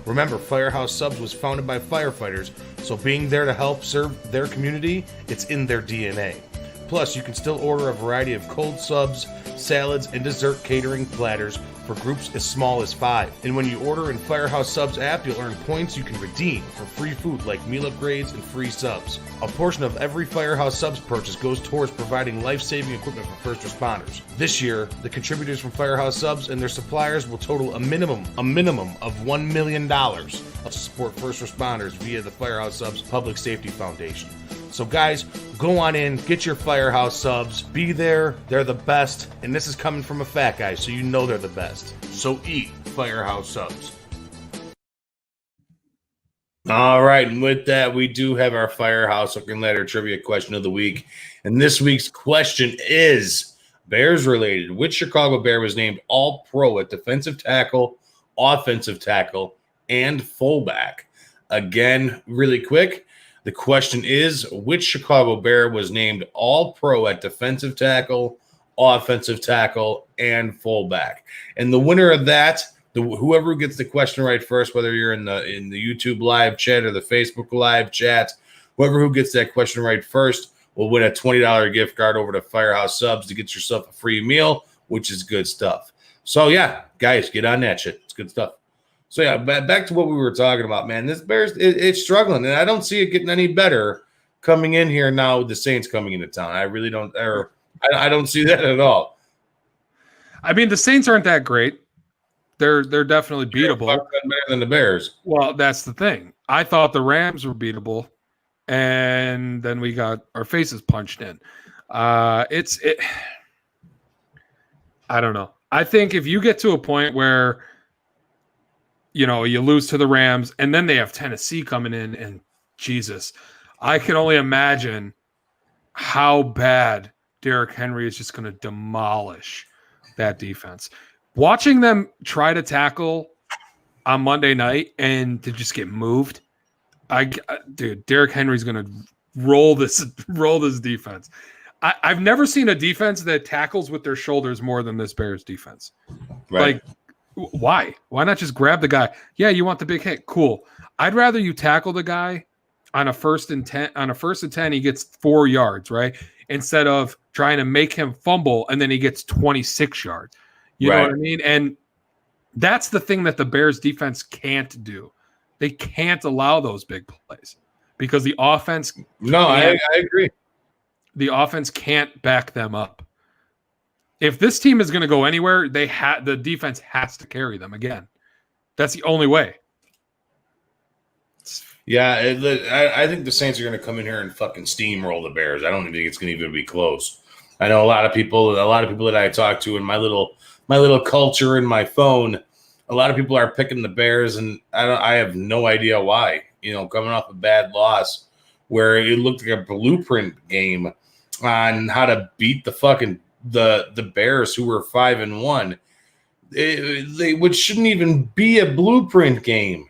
Remember, Firehouse Subs was founded by firefighters, so being there to help serve their community, it's in their DNA. Plus, you can still order a variety of cold subs, salads, and dessert catering platters for groups as small as 5. And when you order in Firehouse Subs app, you'll earn points you can redeem for free food like meal upgrades and free subs. A portion of every Firehouse Subs purchase goes towards providing life-saving equipment for first responders. This year, the contributors from Firehouse Subs and their suppliers will total a minimum of $1 million to support first responders via the Firehouse Subs Public Safety Foundation. So guys, go on in, get your Firehouse Subs, be there, they're the best, and this is coming from a fat guy, so you know they're the best. So eat Firehouse Subs. All right, and with that, we do have our Firehouse Hook and Ladder Trivia question of the week, and this week's question is Bears related. Which Chicago Bear was named All-Pro at defensive tackle, offensive tackle, and fullback? Again, really quick. The question is, which Chicago Bear was named All-Pro at defensive tackle, offensive tackle, and fullback? And the winner of that, whoever gets the question right first, whether you're in the YouTube live chat or the Facebook live chat, who gets that question right first will win a $20 gift card over to Firehouse Subs to get yourself a free meal, which is good stuff. So yeah, guys, get on that shit. It's good stuff. So, yeah, back to what we were talking about, man. This Bears, it's struggling, and I don't see it getting any better coming in here now with the Saints coming into town. I really don't – I don't see that at all. I mean, the Saints aren't that great. They're definitely beatable. Better than the Bears. Well, that's the thing. I thought the Rams were beatable, and then we got our faces punched in. I don't know. I think if you get to a point where – you lose to the Rams, and then they have Tennessee coming in, and Jesus, I can only imagine how bad Derrick Henry is just going to demolish that defense. Watching them try to tackle on Monday night and to just get moved, dude, Derrick Henry's going to roll this defense. I've never seen a defense that tackles with their shoulders more than this Bears defense. Right. Like, Why? Why not just grab the guy? Yeah, you want the big hit. Cool. I'd rather you tackle the guy on a 1st and 10, he gets 4 yards, right? Instead of trying to make him fumble and then he gets 26 yards. You know what I mean? And that's the thing that the Bears defense can't do. They can't allow those big plays because the offense. No, I agree. The offense can't back them up. If this team is going to go anywhere, the defense has to carry them again. That's the only way. Yeah, I think the Saints are going to come in here and fucking steamroll the Bears. I don't think it's going to even be close. I know a lot of people that I talk to in my little culture in my phone, a lot of people are picking the Bears, and I have no idea why. You know, coming off a bad loss where it looked like a blueprint game on how to beat the fucking the Bears, who were 5-1. Which shouldn't even be a blueprint game.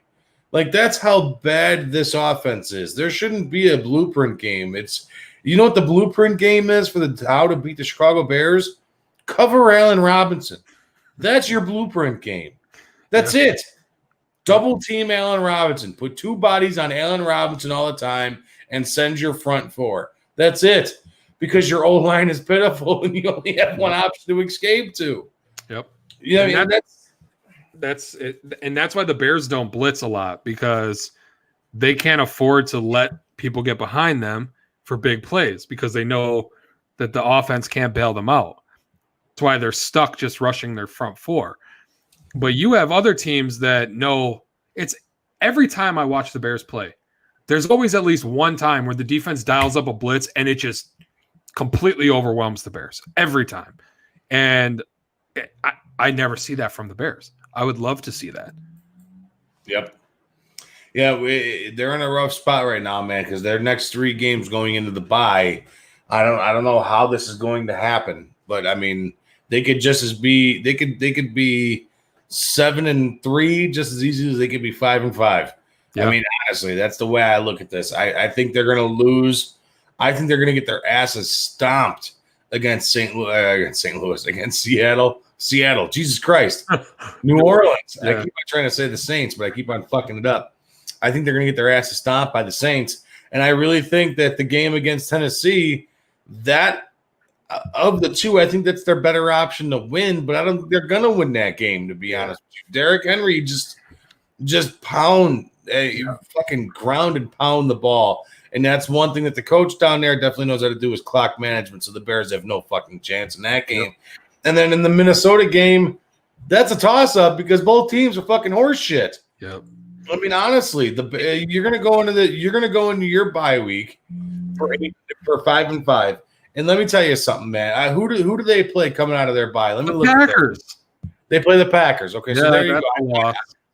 Like, that's how bad this offense is. There shouldn't be a blueprint game. It's, you know what the blueprint game is for how to beat the Chicago Bears? Cover Allen Robinson. That's your blueprint game. That's it. Double team Allen Robinson. Put 2 bodies on Allen Robinson all the time and send your front 4. That's it. Because your O-line is pitiful and you only have one option to escape to. Yep. Yeah, I mean, that's it. And that's why the Bears don't blitz a lot, because they can't afford to let people get behind them for big plays because they know that the offense can't bail them out. That's why they're stuck just rushing their front 4. But you have other teams that know it's every time I watch the Bears play, there's always at least one time where the defense dials up a blitz and it just completely overwhelms the Bears every time. And I never see that from the Bears. I would love to see that. Yep. Yeah, they're in a rough spot right now, man, because their next 3 games going into the bye, I don't know how this is going to happen, but I mean, they could just as be they could be 7-3 just as easy as they could be 5-5. Yeah. I mean, honestly, that's the way I look at this. I think they're going to lose. I think they're going to get their asses stomped against against Seattle. Jesus Christ. New Orleans. Yeah. I keep on trying to say the Saints, but I keep on fucking it up. I think they're going to get their asses stomped by the Saints. And I really think that the game against Tennessee, that of the 2, I think that's their better option to win, but I don't think they're going to win that game, to be honest with you. Derrick Henry just fucking ground and pound the ball. And that's one thing that the coach down there definitely knows how to do is clock management. So the Bears have no fucking chance in that game. Yep. And then in the Minnesota game, that's a toss-up because both teams are fucking horse shit. Yep. I mean, honestly, you're gonna go into your bye week for 5-5. And let me tell you something, man. Who do they play coming out of their bye? Let me look. Packers. They play the Packers. Okay, so there you go.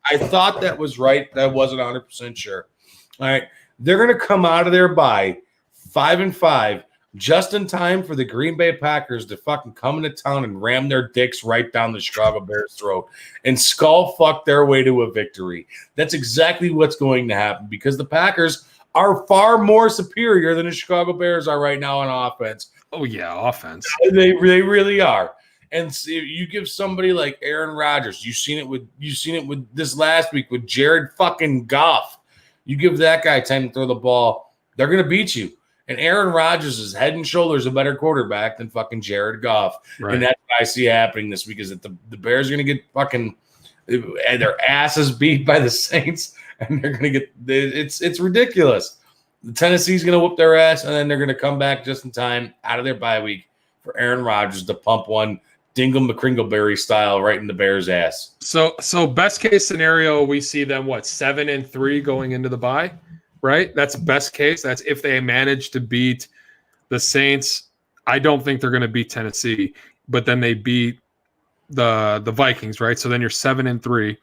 I thought that was right. That wasn't 100% sure. All right. They're going to come out of their bye 5-5 just in time for the Green Bay Packers to fucking come into town and ram their dicks right down the Chicago Bears' throat and skull fuck their way to a victory. That's exactly what's going to happen because the Packers are far more superior than the Chicago Bears are right now on offense. Oh, yeah, offense. They really are. And see, you give somebody like Aaron Rodgers, you've seen it with this last week with Jared fucking Goff. You give that guy time to throw the ball, they're going to beat you. And Aaron Rodgers is head and shoulders a better quarterback than fucking Jared Goff. Right. And that's what I see happening this week is that the Bears are going to get fucking their asses beat by the Saints. And they're going to get it's ridiculous. The Tennessee's going to whoop their ass, and then they're going to come back just in time out of their bye week for Aaron Rodgers to pump one Dingle McCringleberry style right in the Bears' ass. So best case scenario, we see them 7-3 going into the bye, right? That's best case. That's if they manage to beat the Saints. I don't think they're going to beat Tennessee, but then they beat the Vikings, right? So then you're 7-3.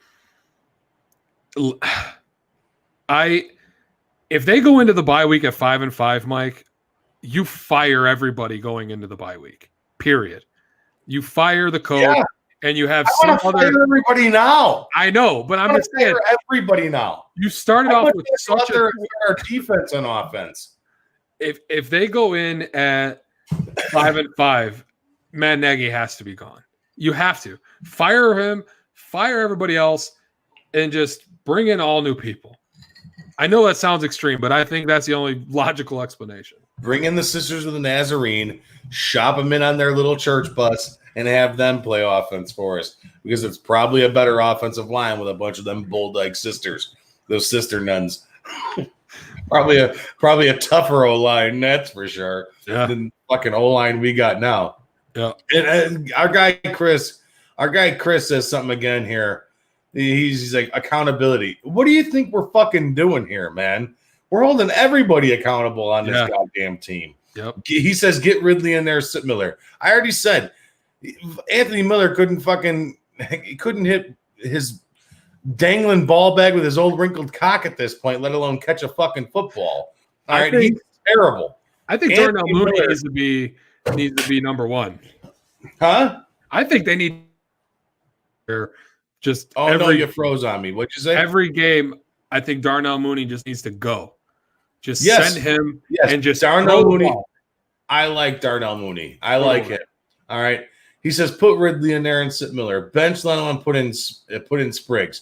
If they go into the bye week at 5-5, Mike, you fire everybody going into the bye week. Period. You fire the coach, and you have some other. Fire everybody now. I know, but I'm just saying everybody now. You started off with such our defense and offense. If they go in at 5-5, Matt Nagy has to be gone. You have to fire him. fire everybody else and just bring in all new people. I know that sounds extreme, but I think that's the only logical explanation. Bring in the Sisters of the Nazarene, shop them in on their little church bus, and have them play offense for us, because it's probably a better offensive line with a bunch of them bull-like sisters, those sister nuns. probably a tougher O-line, that's for sure, than fucking O-line we got now. Yeah. And our guy Chris says something again here. He's like, accountability. What do you think we're fucking doing here, man? We're holding everybody accountable on this goddamn team. Yep. He says, get Ridley in there, sit Miller. I already said Anthony Miller couldn't hit his dangling ball bag with his old wrinkled cock at this point, let alone catch a fucking football. All right, he's terrible. I think Darnell Mooney needs to be number one. Huh? I think they need just you froze on me. What'd you say? Every game, I think Darnell Mooney just needs to go. Just send him and just Darnell Mooney. I like Darnell Mooney. I like him. All right. He says put Ridley in there and sit Miller. Bench Leno and put in Spriggs.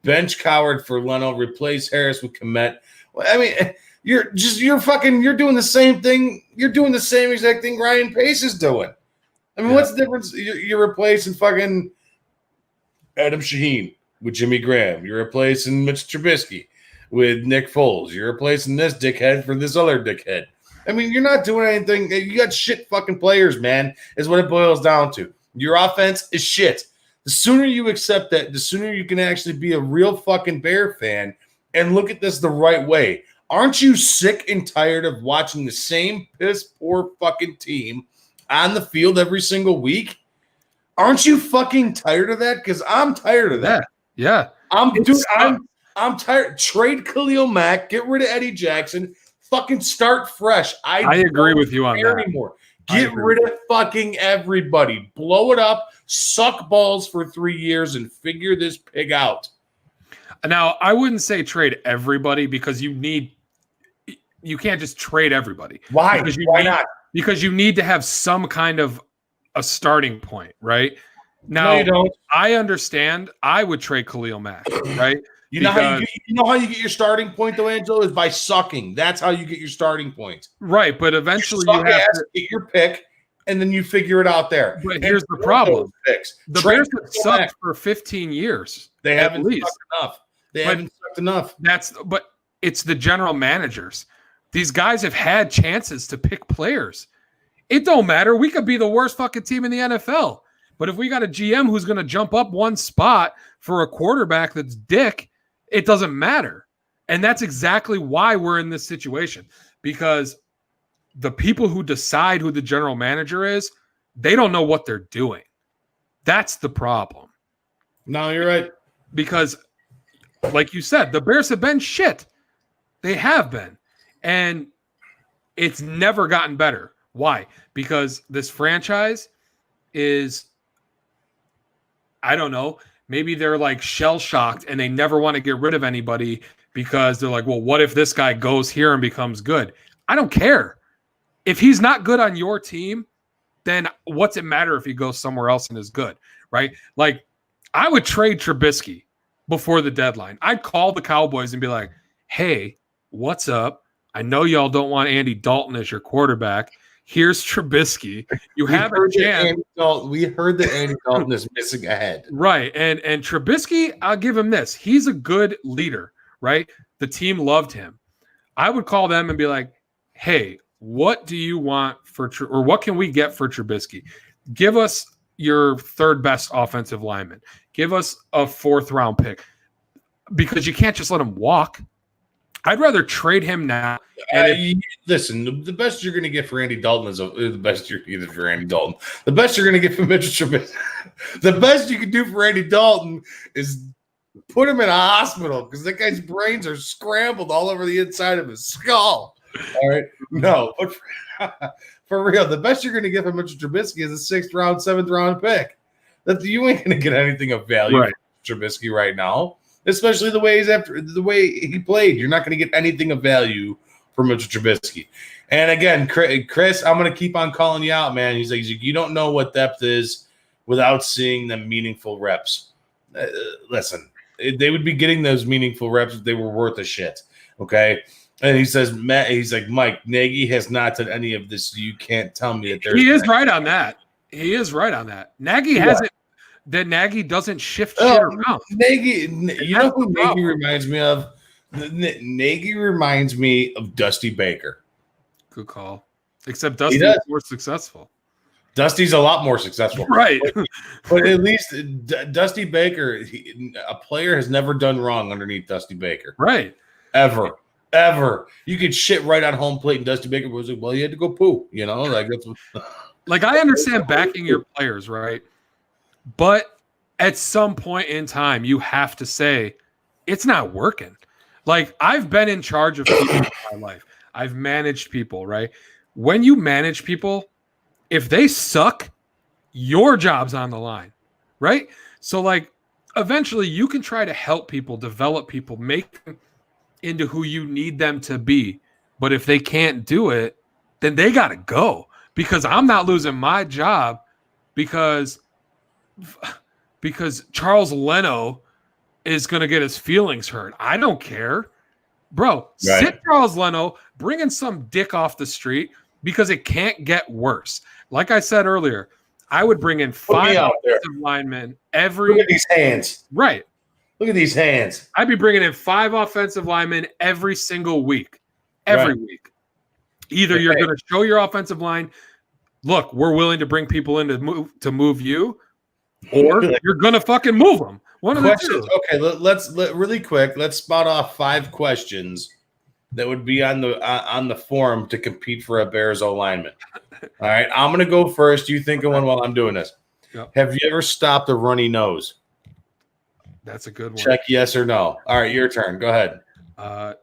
Bench Coward for Leno. Replace Harris with Komet. Well, I mean, you're doing the same thing. You're doing the same exact thing Ryan Pace is doing. I mean, what's the difference? You're replacing fucking Adam Shaheen with Jimmy Graham. You're replacing Mitch Trubisky with Nick Foles. You're replacing this dickhead for this other dickhead. I mean, you're not doing anything. You got shit fucking players, man, is what it boils down to. Your offense is shit. The sooner you accept that, the sooner you can actually be a real fucking Bear fan and look at this the right way. Aren't you sick and tired of watching the same piss poor fucking team on the field every single week? Aren't you fucking tired of that? Because I'm tired of that. Yeah. I'm tired. Trade Khalil Mack. Get rid of Eddie Jackson. Fucking start fresh. I agree with you on that. Anymore. Get rid of fucking everybody. Blow it up. Suck balls for 3 years and figure this pig out. Now, I wouldn't say trade everybody because you can't just trade everybody. Why? Why not? Because you need to have some kind of a starting point, right? Now, no, you don't. I understand. I would trade Khalil Mack, right? You know how you get your starting point, though, Angelo, is by sucking. That's how you get your starting point. Right, but eventually you have to get your pick, and then you figure it out there. But here's the problem. The Bears have sucked for 15 years. They haven't sucked enough. They haven't sucked enough. But it's the general managers. These guys have had chances to pick players. It don't matter. We could be the worst fucking team in the NFL. But if we got a GM who's going to jump up one spot for a quarterback that's dick, it doesn't matter. And that's exactly why we're in this situation. Because the people who decide who the general manager is, they don't know what they're doing. That's the problem. No, you're right. Because, like you said, the Bears have been shit. They have been. And it's never gotten better. Why? Because this franchise is, I don't know, maybe they're like shell-shocked and they never want to get rid of anybody because they're like, well, what if this guy goes here and becomes good? I don't care. If he's not good on your team, then what's it matter if he goes somewhere else and is good, right? Like, I would trade Trubisky before the deadline. I'd call the Cowboys and be like, hey, what's up? I know y'all don't want Andy Dalton as your quarterback. Here's Trubisky. You have a chance. We heard that Andy Dalton is missing a head. Right. And Trubisky, I'll give him this. He's a good leader, right? The team loved him. I would call them and be like, hey, what do you want or what can we get for Trubisky? Give us your third best offensive lineman. Give us a 4th round pick because you can't just let him walk. I'd rather trade him now. Listen, the best you're going to get for Andy Dalton is the best you're going to get for Andy Dalton. The best you're going to get for Mitchell Trubisky. The best you can do for Andy Dalton is put him in a hospital because that guy's brains are scrambled all over the inside of his skull. All right, no, but for real, the best you're going to get from Mitchell Trubisky is a 6th round, 7th round pick. You ain't going to get anything of value from Trubisky right now. Especially the way he played. You're not going to get anything of value from Mitchell Trubisky. And again, Chris, I'm going to keep on calling you out, man. He's like, you don't know what depth is without seeing them meaningful reps. listen, they would be getting those meaningful reps if they were worth a shit. Okay. And he says, Matt, he's like, Mike, Nagy has not done any of this. So you can't tell me that there's. He is right on that. He is right on that. Nagy hasn't. That Nagy doesn't shift shit around. Nagy, you know who Nagy reminds me of? Nagy reminds me of Dusty Baker. Good call. Except Dusty's is more successful. Dusty's a lot more successful. Right. But at least Dusty Baker, a player has never done wrong underneath Dusty Baker. Right. Ever. You could shit right on home plate, and Dusty Baker was like, well, you had to go poo. You know, like that's like I understand backing your players, right? But at some point in time, you have to say it's not working. Like I've been in charge of people in my life. I've managed people, right? When you manage people, if they suck, your job's on the line, right? So like eventually you can try to help people, develop people, make them into who you need them to be. But if they can't do it, then they got to go, because I'm not losing my job because Charles Leno is going to get his feelings hurt. I don't care. Bro, sit Charles Leno, bring in some dick off the street, because it can't get worse. Like I said earlier, I would bring in 5 offensive linemen every. Look at these hands. Right. Look at these hands. I'd be bringing in 5 offensive linemen every single week. Every week. Either you're going to show your offensive line, look, we're willing to bring people in to move you, or you're going to fucking move them. One of the two. Okay, let's really quick. Let's spot off 5 questions that would be on the forum to compete for a Bears O lineman. All right, I'm going to go first. You think of one while I'm doing this. Yep. Have you ever stopped a runny nose? That's a good one. Check yes or no. All right, your turn. Go ahead.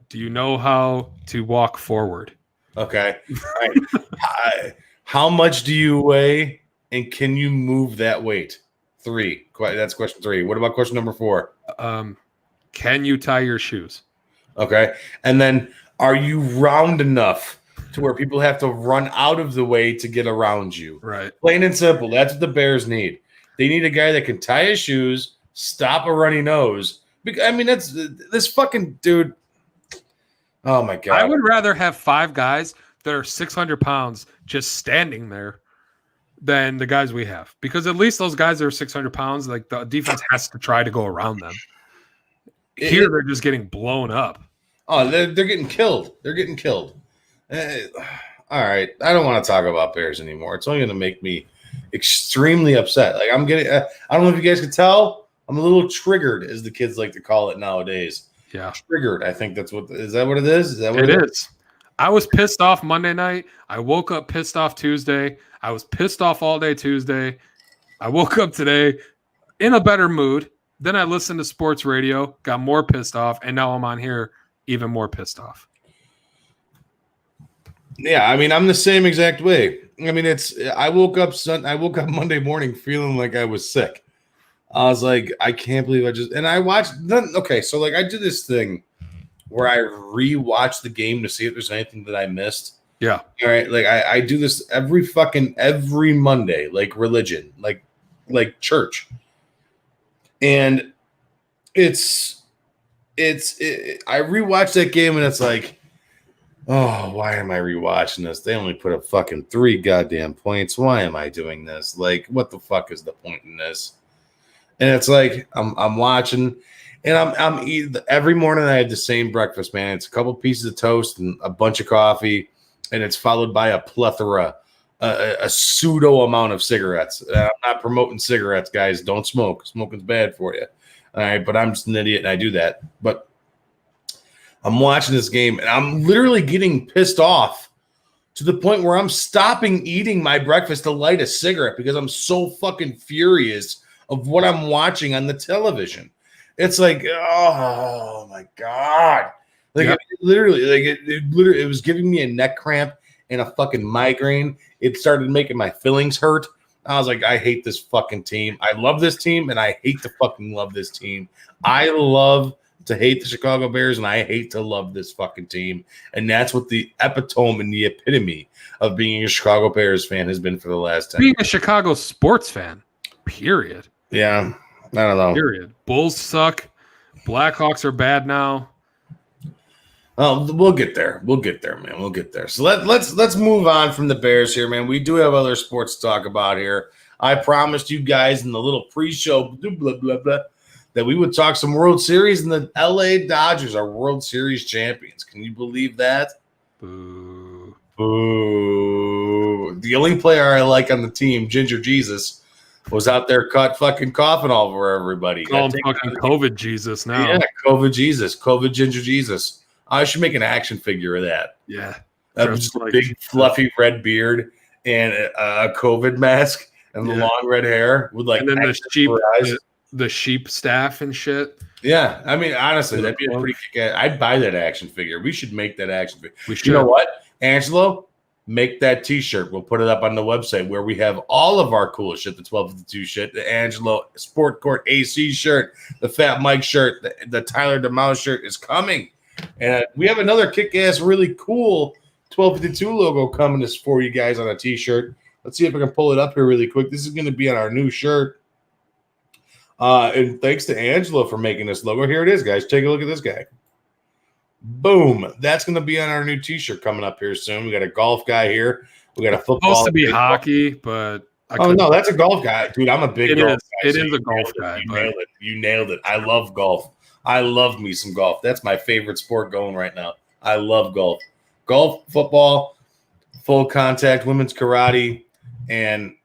Do you know how to walk forward? Okay. All right. How much do you weigh, and can you move that weight? 3. That's question 3. What about question number 4? Can you tie your shoes? Okay. And then are you round enough to where people have to run out of the way to get around you? Right. Plain and simple. That's what the Bears need. They need a guy that can tie his shoes, stop a runny nose. I mean, that's this fucking dude. Oh, my God. I would rather have 5 guys that are 600 pounds just standing there than the guys we have. Because at least those guys that are 600 pounds, like the defense has to try to go around them. Here, they're just getting blown up. Oh, they're getting killed. They're getting killed. All right. I don't want to talk about Bears anymore. It's only going to make me extremely upset. Like I'm getting, I don't know if you guys can tell, I'm a little triggered, as the kids like to call it nowadays. Yeah. Triggered. I think that's what, is that what it is? Is that what it is? I was pissed off Monday night. I woke up pissed off Tuesday. I was pissed off all day Tuesday. I woke up today in a better mood. Then I listened to sports radio, got more pissed off, and now I'm on here even more pissed off. Yeah, I mean, I'm the same exact way. I mean, I woke up Monday morning feeling like I was sick. I was like, I can't believe I watched. Okay, so like I did this thing where I rewatch the game to see if there's anything that I missed. Yeah. All right. Like I do this every Monday, like religion, like church. And I rewatched that game and it's like, oh, why am I rewatching this? They only put up fucking 3 goddamn points. Why am I doing this? Like, what the fuck is the point in this? And it's like I'm watching, and I'm eating every morning. I had the same breakfast, man. It's a couple pieces of toast and a bunch of coffee, and it's followed by a plethora, a pseudo amount of cigarettes. I'm not promoting cigarettes, guys. Don't smoke. Smoking's bad for you. All right, but I'm just an idiot and I do that. But I'm watching this game and I'm literally getting pissed off to the point where I'm stopping eating my breakfast to light a cigarette because I'm so fucking furious of what I'm watching on the television. It's like, oh my God. Like it was giving me a neck cramp and a fucking migraine. It started making my feelings hurt. I was like, I hate this fucking team. I love this team and I hate to fucking love this team. I love to hate the Chicago Bears and I hate to love this fucking team. And that's what the epitome and the epitome of being a Chicago Bears fan has been for the last 10 years. Being a Chicago sports fan, period. Yeah. I don't know. Period. Bulls suck. Blackhawks are bad now. Oh, we'll get there. We'll get there, man. We'll get there. So let's move on from the Bears here, man. We do have other sports to talk about here. I promised you guys in the little pre-show blah blah blah that we would talk some World Series, and the LA Dodgers are World Series champions. Can you believe that? Boo. Boo. The only player I like on the team, Ginger Jesus, was out there coughing all over everybody. Call him fucking COVID Jesus now. Yeah, COVID Jesus, COVID Ginger Jesus. I should make an action figure of that. Yeah. That was just a big, fluffy red beard and a COVID mask and the long red hair with like and then the sheep staff and shit. Yeah. I mean, honestly, that'd be a pretty kick. I'd buy that action figure. We should make that action figure. We should. You know what? Angelo, make that t-shirt. We'll put it up on the website where we have all of our cool shit, the 1252 shit, the Angelo Sport Court AC shirt, the Fat Mike shirt, the Tyler DeMouse shirt is coming. And we have another kick-ass, really cool 1252 logo coming for you guys on a t-shirt. Let's see if I can pull it up here really quick. This is going to be on our new shirt. And thanks to Angelo for making this logo. Here it is, guys. Take a look at this guy. Boom. That's going to be on our new t-shirt coming up here soon. We got a golf guy here. We got a football. It's supposed to be hockey, but no, that's a golf guy. Dude, I'm a big golf guy. It is a golf guy. You nailed it. I love golf. I love me some golf. That's my favorite sport going right now. I love golf. Golf, football, full contact, women's karate, and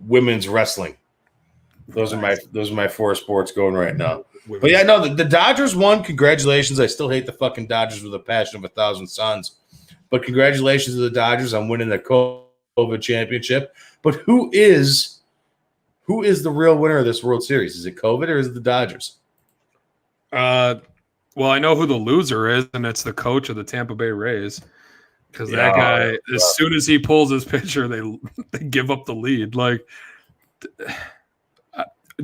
women's wrestling. Those are my four sports going right now. But yeah, no, the Dodgers won. Congratulations. I still hate the fucking Dodgers with a passion of 1,000 suns. But congratulations to the Dodgers on winning the COVID championship. But who is the real winner of this World Series? Is it COVID or is it the Dodgers? Well, I know who the loser is, and it's the coach of the Tampa Bay Rays. Because that guy, as soon as he pulls his pitcher, they give up the lead. Like,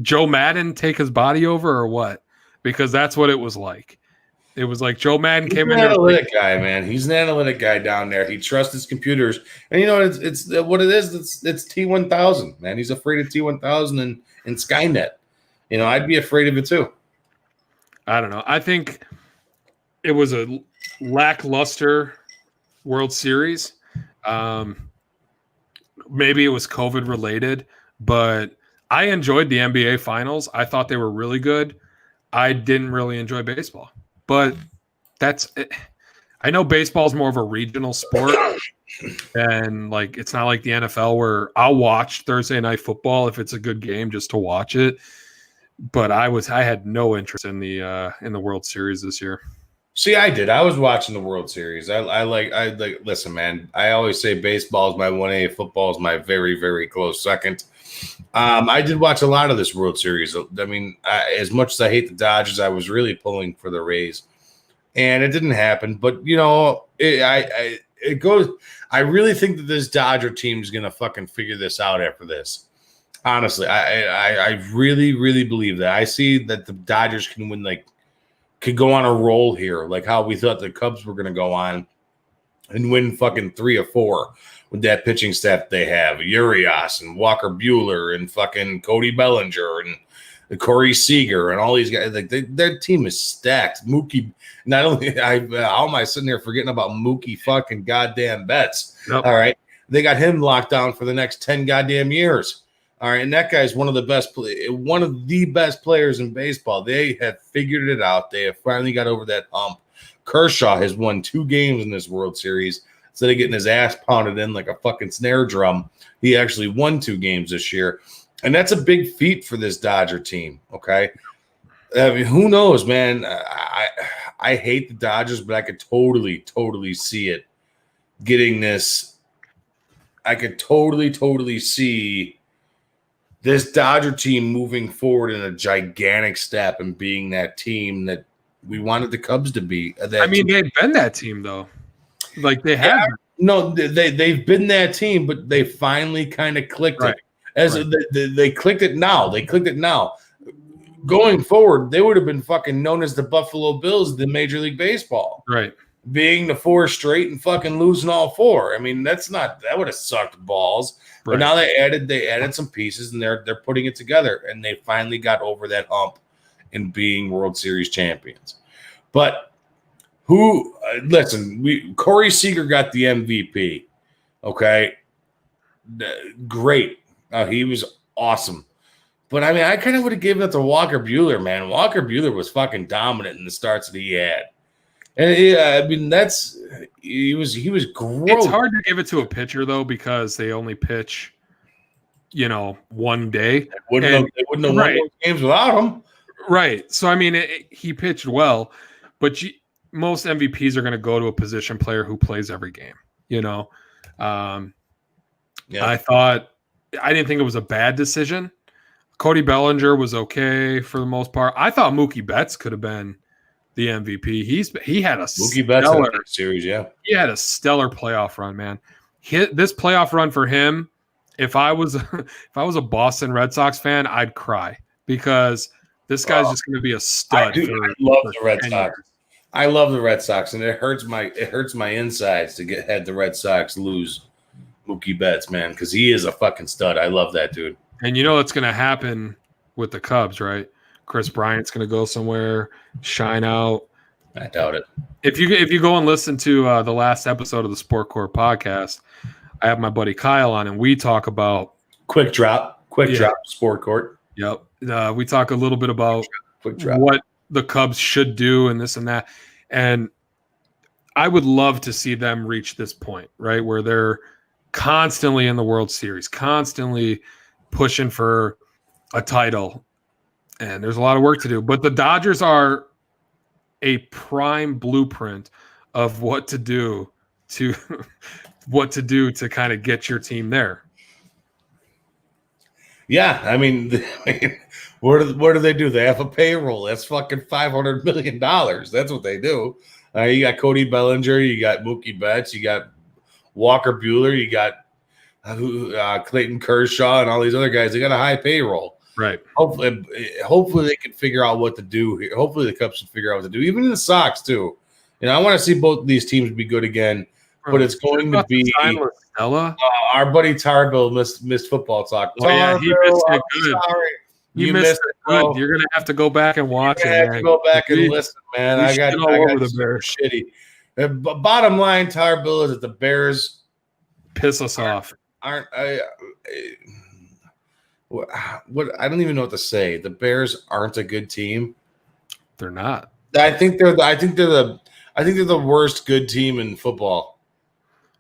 Joe Madden take his body over or what? Because that's what it was like. It was like Joe Madden came in. He's an analytic guy, man. He's an analytic guy down there. He trusts his computers, and you know it's what it is. It's T1000, man. He's afraid of T1000 and Skynet. You know, I'd be afraid of it too. I don't know. I think it was a lackluster World Series. Maybe it was COVID related, but I enjoyed the NBA Finals. I thought they were really good. I didn't really enjoy baseball. But that's it. I know baseball is more of a regional sport, and like it's not like the NFL where I'll watch Thursday Night Football if it's a good game just to watch it. But I had no interest in the World Series this year. See, I did. I was watching the World Series. I like. Listen, man. I always say baseball is my 1A, football is my very, very close second. I did watch a lot of this World Series. I mean, as much as I hate the Dodgers, I was really pulling for the Rays, and it didn't happen. But you know, it goes. I really think that this Dodger team is gonna fucking figure this out after this. Honestly, I really, really believe that. I see that the Dodgers can win, could go on a roll here, like how we thought the Cubs were gonna go on and win fucking 3 or 4. With that pitching staff they have, Urias and Walker Buehler and fucking Cody Bellinger and Corey Seager and all these guys, their team is stacked. Mookie, not only how am I sitting here forgetting about Mookie fucking goddamn Betts? Nope. All right, they got him locked down for the next 10 goddamn years. All right, and that guy's one of the best players in baseball. They have figured it out. They have finally got over that hump. Kershaw has won 2 games in this World Series. Instead of getting his ass pounded in like a fucking snare drum, he actually won 2 games this year. And that's a big feat for this Dodger team, okay? I mean, who knows, man? I hate the Dodgers, but I could totally see it getting this. I could totally see this Dodger team moving forward in a gigantic step and being that team that we wanted the Cubs to be. They've been that team, though. Like they have. No, they've been that team, but they finally kind of clicked it. They clicked it now. Going forward, they would have been fucking known as the Buffalo Bills of the Major League Baseball. Right. being the 4 straight and fucking losing all 4. I mean, that would have sucked balls. Right. But now they added some pieces, and they're putting it together, and they finally got over that hump in being World Series champions. But Corey Seager got the MVP. Okay, great. He was awesome. But I mean, I kind of would have given it to Walker Buehler, man. Walker Buehler was fucking dominant in the starts that he had. And he was great. It's hard to give it to a pitcher though, because they only pitch, one day. They wouldn't have won those games without him. Right. So I mean, he pitched well, but most MVPs are going to go to a position player who plays every game. I didn't think it was a bad decision. Cody Bellinger was okay for the most part. I thought Mookie Betts could have been the MVP. He had a Mookie Betts in the series, yeah. He had a stellar playoff run, man. This playoff run for him, if I was a Boston Red Sox fan, I'd cry, because this guy's just going to be a stud. I love the Red Sox. I love the Red Sox, and it hurts my insides to had the Red Sox lose Mookie Betts, man, because he is a fucking stud. I love that dude. And you know what's going to happen with the Cubs, right? Chris Bryant's going to go somewhere, shine out. I doubt it. If you go and listen to the last episode of the Sport Court podcast, I have my buddy Kyle on, and we talk about quick drop, Sport Court. Yep. We talk a little bit about what the Cubs should do and this and that. And I would love to see them reach this point, right, where they're constantly in the World Series, constantly pushing for a title. And there's a lot of work to do. But the Dodgers are a prime blueprint of what to do to kind of get your team there. Yeah, I mean, what do they do? They have a payroll. That's fucking $500 million. That's what they do. You got Cody Bellinger, you got Mookie Betts, you got Walker Buehler, you got Clayton Kershaw, and all these other guys. They got a high payroll. Right. Hopefully they can figure out what to do here. Hopefully the Cubs can figure out what to do. Even the Sox too. I want to see both of these teams be good again. But it's going to be our buddy Tarbill missed football talk. Oh, yeah, he missed it good. Sorry. You missed it good. You're going to have to go back and watch it. Have to go back and listen, man. I got all over the Bears. Shitty. The bottom line, Tarbill, is that the Bears piss us off. What I don't even know what to say. The Bears aren't a good team. They're not. I think they're the worst good team in football.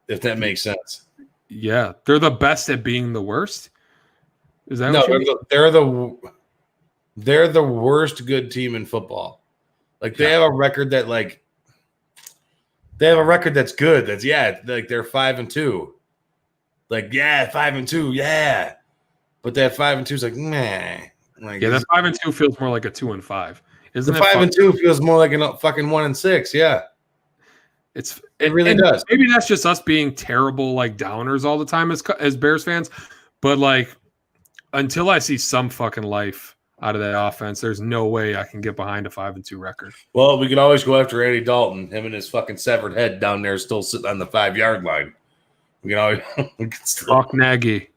If that makes sense. Yeah, they're the best at being the worst. Is that they're the worst good team in football. Like they have a record that that's good. That's like they're 5-2. Like 5-2, yeah. But that 5-2 is like meh. Like that 5-2 feels more like a 2-5. Isn't the 5-2 feels more like a fucking 1-6? Yeah. It really does. Maybe that's just us being terrible, like downers all the time as Bears fans. But like, until I see some fucking life out of that offense, there's no way I can get behind a 5-2 record. Well, we can always go after Andy Dalton. Him and his fucking severed head down there still sitting on the 5-yard line. We can always talk Nagy.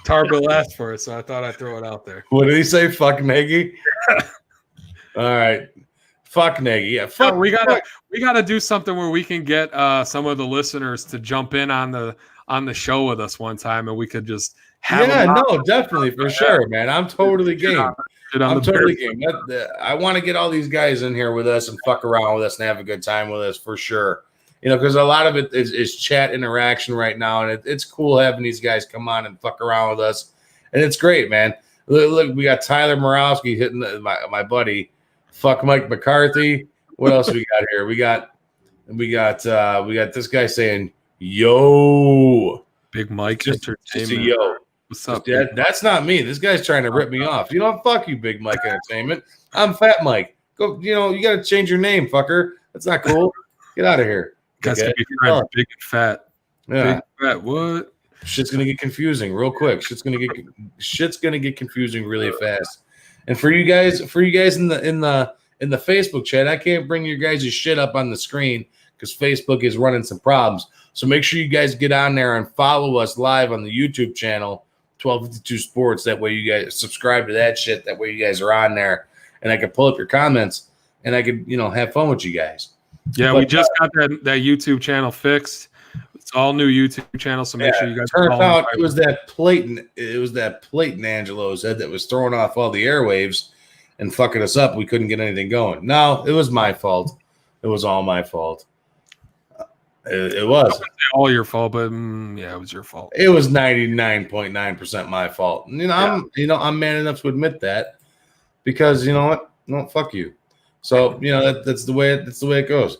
Tarbill asked for it, so I thought I'd throw it out there. What did he say? Fuck Nagy. All right. Fuck Nagy. Yeah, fuck. We gotta do something where we can get some of the listeners to jump in on the show with us one time, and we could just have. Yeah, no, definitely for sure, man. I'm totally game. I'm totally game. I want to get all these guys in here with us and fuck around with us and have a good time with us for sure. Because a lot of it is chat interaction right now, and it's cool having these guys come on and fuck around with us, and it's great, man. Look, we got Tyler Morawski hitting my buddy. Fuck Mike McCarthy. What else we got here? We got this guy saying, "Yo, Big Mike just a yo." What's up? That's not me. This guy's trying to rip me off. Fuck you, Big Mike Entertainment. I'm Fat Mike. Go. You got to change your name, fucker. That's not cool. Get out of here. That's gonna be friends, big and fat. Yeah. Big and fat. What? Shit's gonna get confusing real quick. Shit's gonna get confusing really fast. And for you guys in in the Facebook chat. I can't bring your guys' shit up on the screen because Facebook is running some problems. So make sure you guys get on there and follow us live on the YouTube channel, 1252 Sports. That way you guys subscribe to that shit. That way you guys are on there, and I can pull up your comments, and I could, have fun with you guys. Yeah, we just got that YouTube channel fixed. It's all new YouTube channel, so make sure you guys. Turns out it was that plate. It was that plate in Angelo's head that was throwing off all the airwaves and fucking us up. We couldn't get anything going. No, it was my fault. It was all my fault. It was all your fault, but it was your fault. It was 99.9% my fault. And, I'm man enough to admit that because you know what? No, fuck you. So that's the way it goes.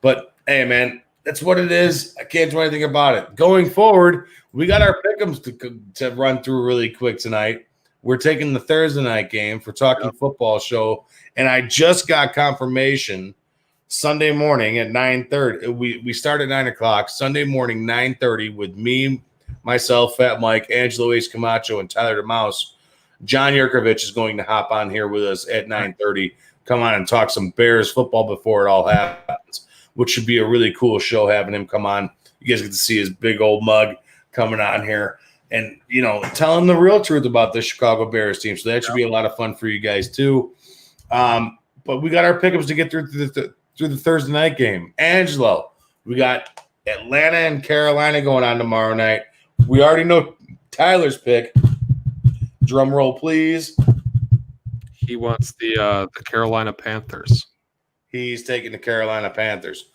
But hey, man. That's what it is. I can't do anything about it. Going forward, we got our pick'ems to run through really quick tonight. We're taking the Thursday night game for Talking Football show, and I just got confirmation Sunday morning at 9:30. We start at 9 o'clock. Sunday morning, 9:30, with me, myself, Fat Mike, Angelo Ace Camacho, and Tyler DeMouse. John Yurkovich is going to hop on here with us at 9:30. Come on and talk some Bears football before it all happens, which should be a really cool show having him come on. You guys get to see his big old mug coming on here and, telling the real truth about the Chicago Bears team. So that should be a lot of fun for you guys too. But we got our pickups to get through the Thursday night game. Angelo, we got Atlanta and Carolina going on tomorrow night. We already know Tyler's pick. Drum roll, please. He wants the Carolina Panthers. He's taking the Carolina Panthers.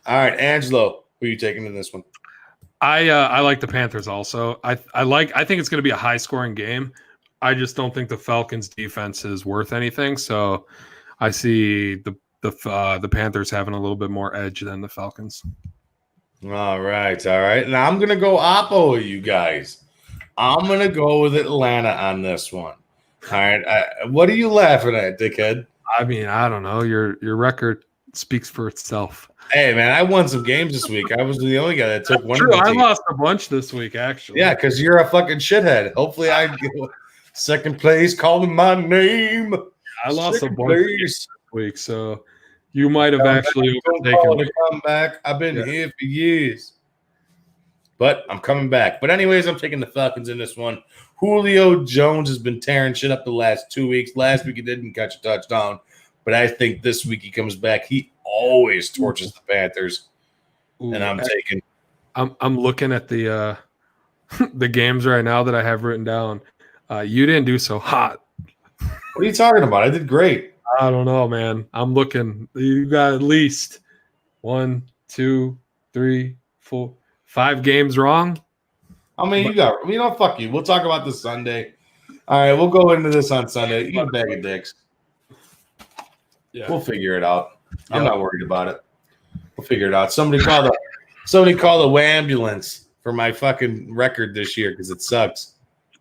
All right, Angelo, who are you taking in this one? I like the Panthers also. I think it's going to be a high scoring game. I just don't think the Falcons defense is worth anything. So I see the Panthers having a little bit more edge than the Falcons. All right. Now I'm gonna go oppo you guys. I'm gonna go with Atlanta on this one. All right. What are you laughing at, dickhead? I mean, I don't know. Your record speaks for itself. Hey, man, I won some games this week. I was the only guy that took one. True, I lost a bunch this week, actually. Yeah, because you're a fucking shithead. Hopefully, I get second place. Calling my name. I lost a bunch this week, so you might have actually overtaken me. Come back. I've been here for years, but I'm coming back. But anyways, I'm taking the Falcons in this one. Julio Jones has been tearing shit up the last 2 weeks. Last week he didn't catch a touchdown, but I think this week he comes back. He always torches the Panthers, and I'm taking. I'm looking at the the games right now that I have written down. You didn't do so hot. What are you talking about? I did great. I don't know, man. I'm looking. You got at least 1, 2, 3, 4, 5 games wrong. I mean, fuck you. We'll talk about this Sunday. All right, we'll go into this on Sunday. You a bag of dicks. Yeah. We'll figure it out. I'm not worried about it. We'll figure it out. Somebody call the ambulance for my fucking record this year because it sucks.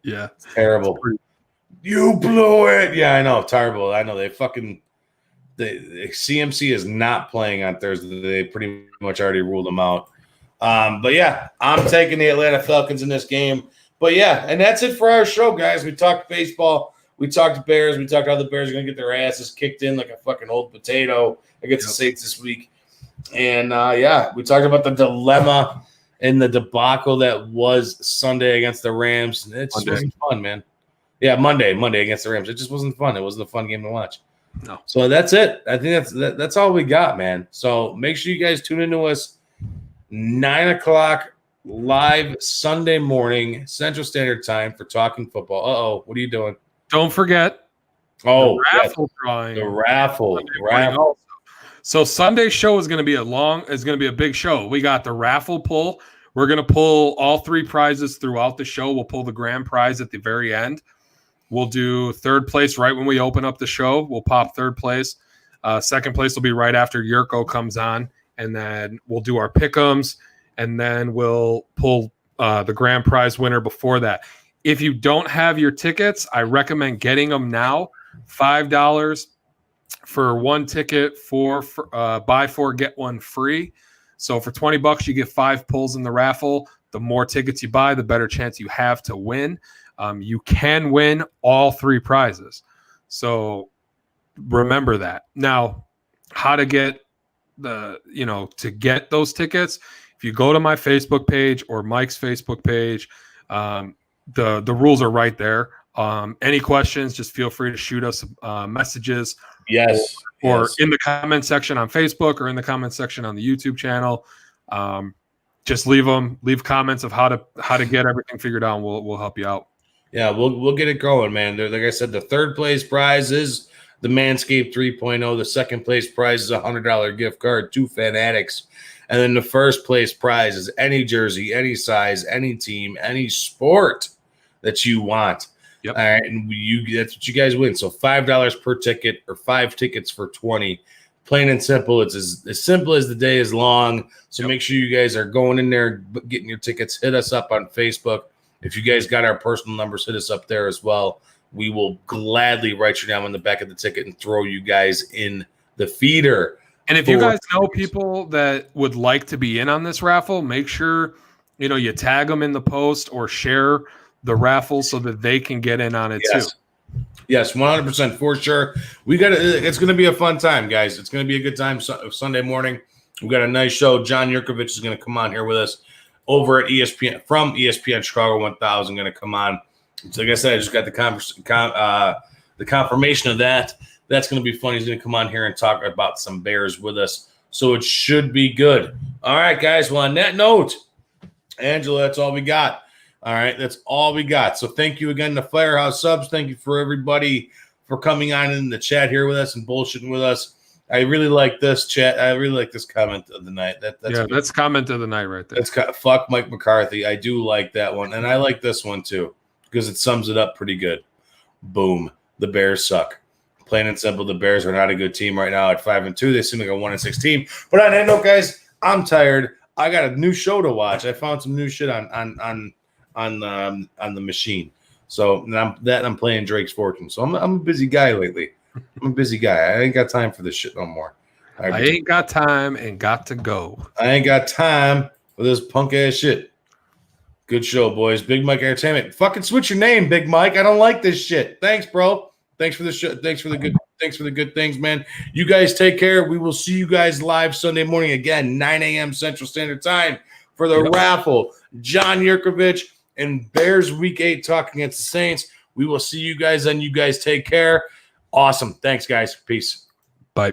Yeah. It's terrible. You blew it. Yeah, I know. Terrible. I know. The CMC is not playing on Thursday. They pretty much already ruled them out. But yeah, I'm taking the Atlanta Falcons in this game. But yeah, and that's it for our show, guys. We talked baseball. We talked Bears. We talked how the Bears are going to get their asses kicked in like a fucking old potato against the Saints this week. And we talked about the dilemma and the debacle that was Sunday against the Rams. It just wasn't fun, man. Yeah, Monday against the Rams. It just wasn't fun. It wasn't a fun game to watch. No. So that's it. I think that's all we got, man. So make sure you guys tune into us 9 o'clock live Sunday morning Central Standard Time for Talking Football. What are you doing? Don't forget. The raffle drawing. The raffle. So Sunday's show is going to be a big show. We got the raffle pull. We're going to pull all 3 prizes throughout the show. We'll pull the grand prize at the very end. We'll do third place right when we open up the show. We'll pop third place. Second place will be right after Yurko comes on. And then we'll do our pick'ems. And then we'll pull the grand prize winner before that. If you don't have your tickets, I recommend getting them now. $5 for 1 ticket, buy 4, get 1 free. So for $20, you get 5 pulls in the raffle. The more tickets you buy, the better chance you have to win. You can win all 3 prizes. So remember that. Now, how to get to get those tickets? If you go to my Facebook page or Mike's Facebook page, the rules are right there. Any questions, just feel free to shoot us messages. Yes. Or in the comment section on Facebook or in the comment section on the YouTube channel. Just leave comments of how to get everything figured out, and we'll help you out. Yeah, we'll get it going, man. Like I said, the third place prize is the Manscaped 3.0. The second place prize is a $100 gift card to Fanatics. And then the first place prize is any jersey, any size, any team, any sport that you want. Yep. All right, and that's what you guys win. So $5 per ticket or 5 tickets for $20. Plain and simple. It's as simple as the day is long. So make sure you guys are going in there, getting your tickets. Hit us up on Facebook. If you guys got our personal numbers, hit us up there as well. We will gladly write you down on the back of the ticket and throw you guys in the feeder. And if you guys know people that would like to be in on this raffle, make sure you tag them in the post or share the raffle so that they can get in on it too. Yes, 100% for sure. It's going to be a fun time, guys. It's going to be a good time Sunday morning. We've got a nice show. John Yurkovich is going to come on here with us over at ESPN from ESPN Chicago 1000. Going to come on. So like I said, I just got the confirmation of that. That's going to be fun. He's going to come on here and talk about some Bears with us. So it should be good. All right, guys. Well, on that note, Angelo, that's all we got. All right, that's all we got. So thank you again to Firehouse Subs. Thank you for everybody for coming on in the chat here with us and bullshitting with us. I really like this chat. I really like this comment of the night. That's comment of the night right there. That's fuck Mike McCarthy. I do like that one, and I like this one too because it sums it up pretty good. Boom. The Bears suck. Plain and simple. The Bears are not a good team right now at 5-2. They seem like a 1-6 team. But on that note, guys, I'm tired. I got a new show to watch. I found some new shit on the machine. So I'm playing Drake's Fortune. So I'm a busy guy lately. I'm a busy guy. I ain't got time for this shit no more. I ain't got time and got to go. I ain't got time for this punk ass shit. Good show, boys. Big Mike Entertainment. Fucking switch your name, Big Mike. I don't like this shit. Thanks, bro. Thanks for the show. Thanks for the good things, man. You guys take care. We will see you guys live Sunday morning again, 9 a.m. Central Standard Time for the raffle. John Yurkovich and Bears Week 8 talking against the Saints. We will see you guys then. You guys take care. Awesome. Thanks, guys. Peace. Bye.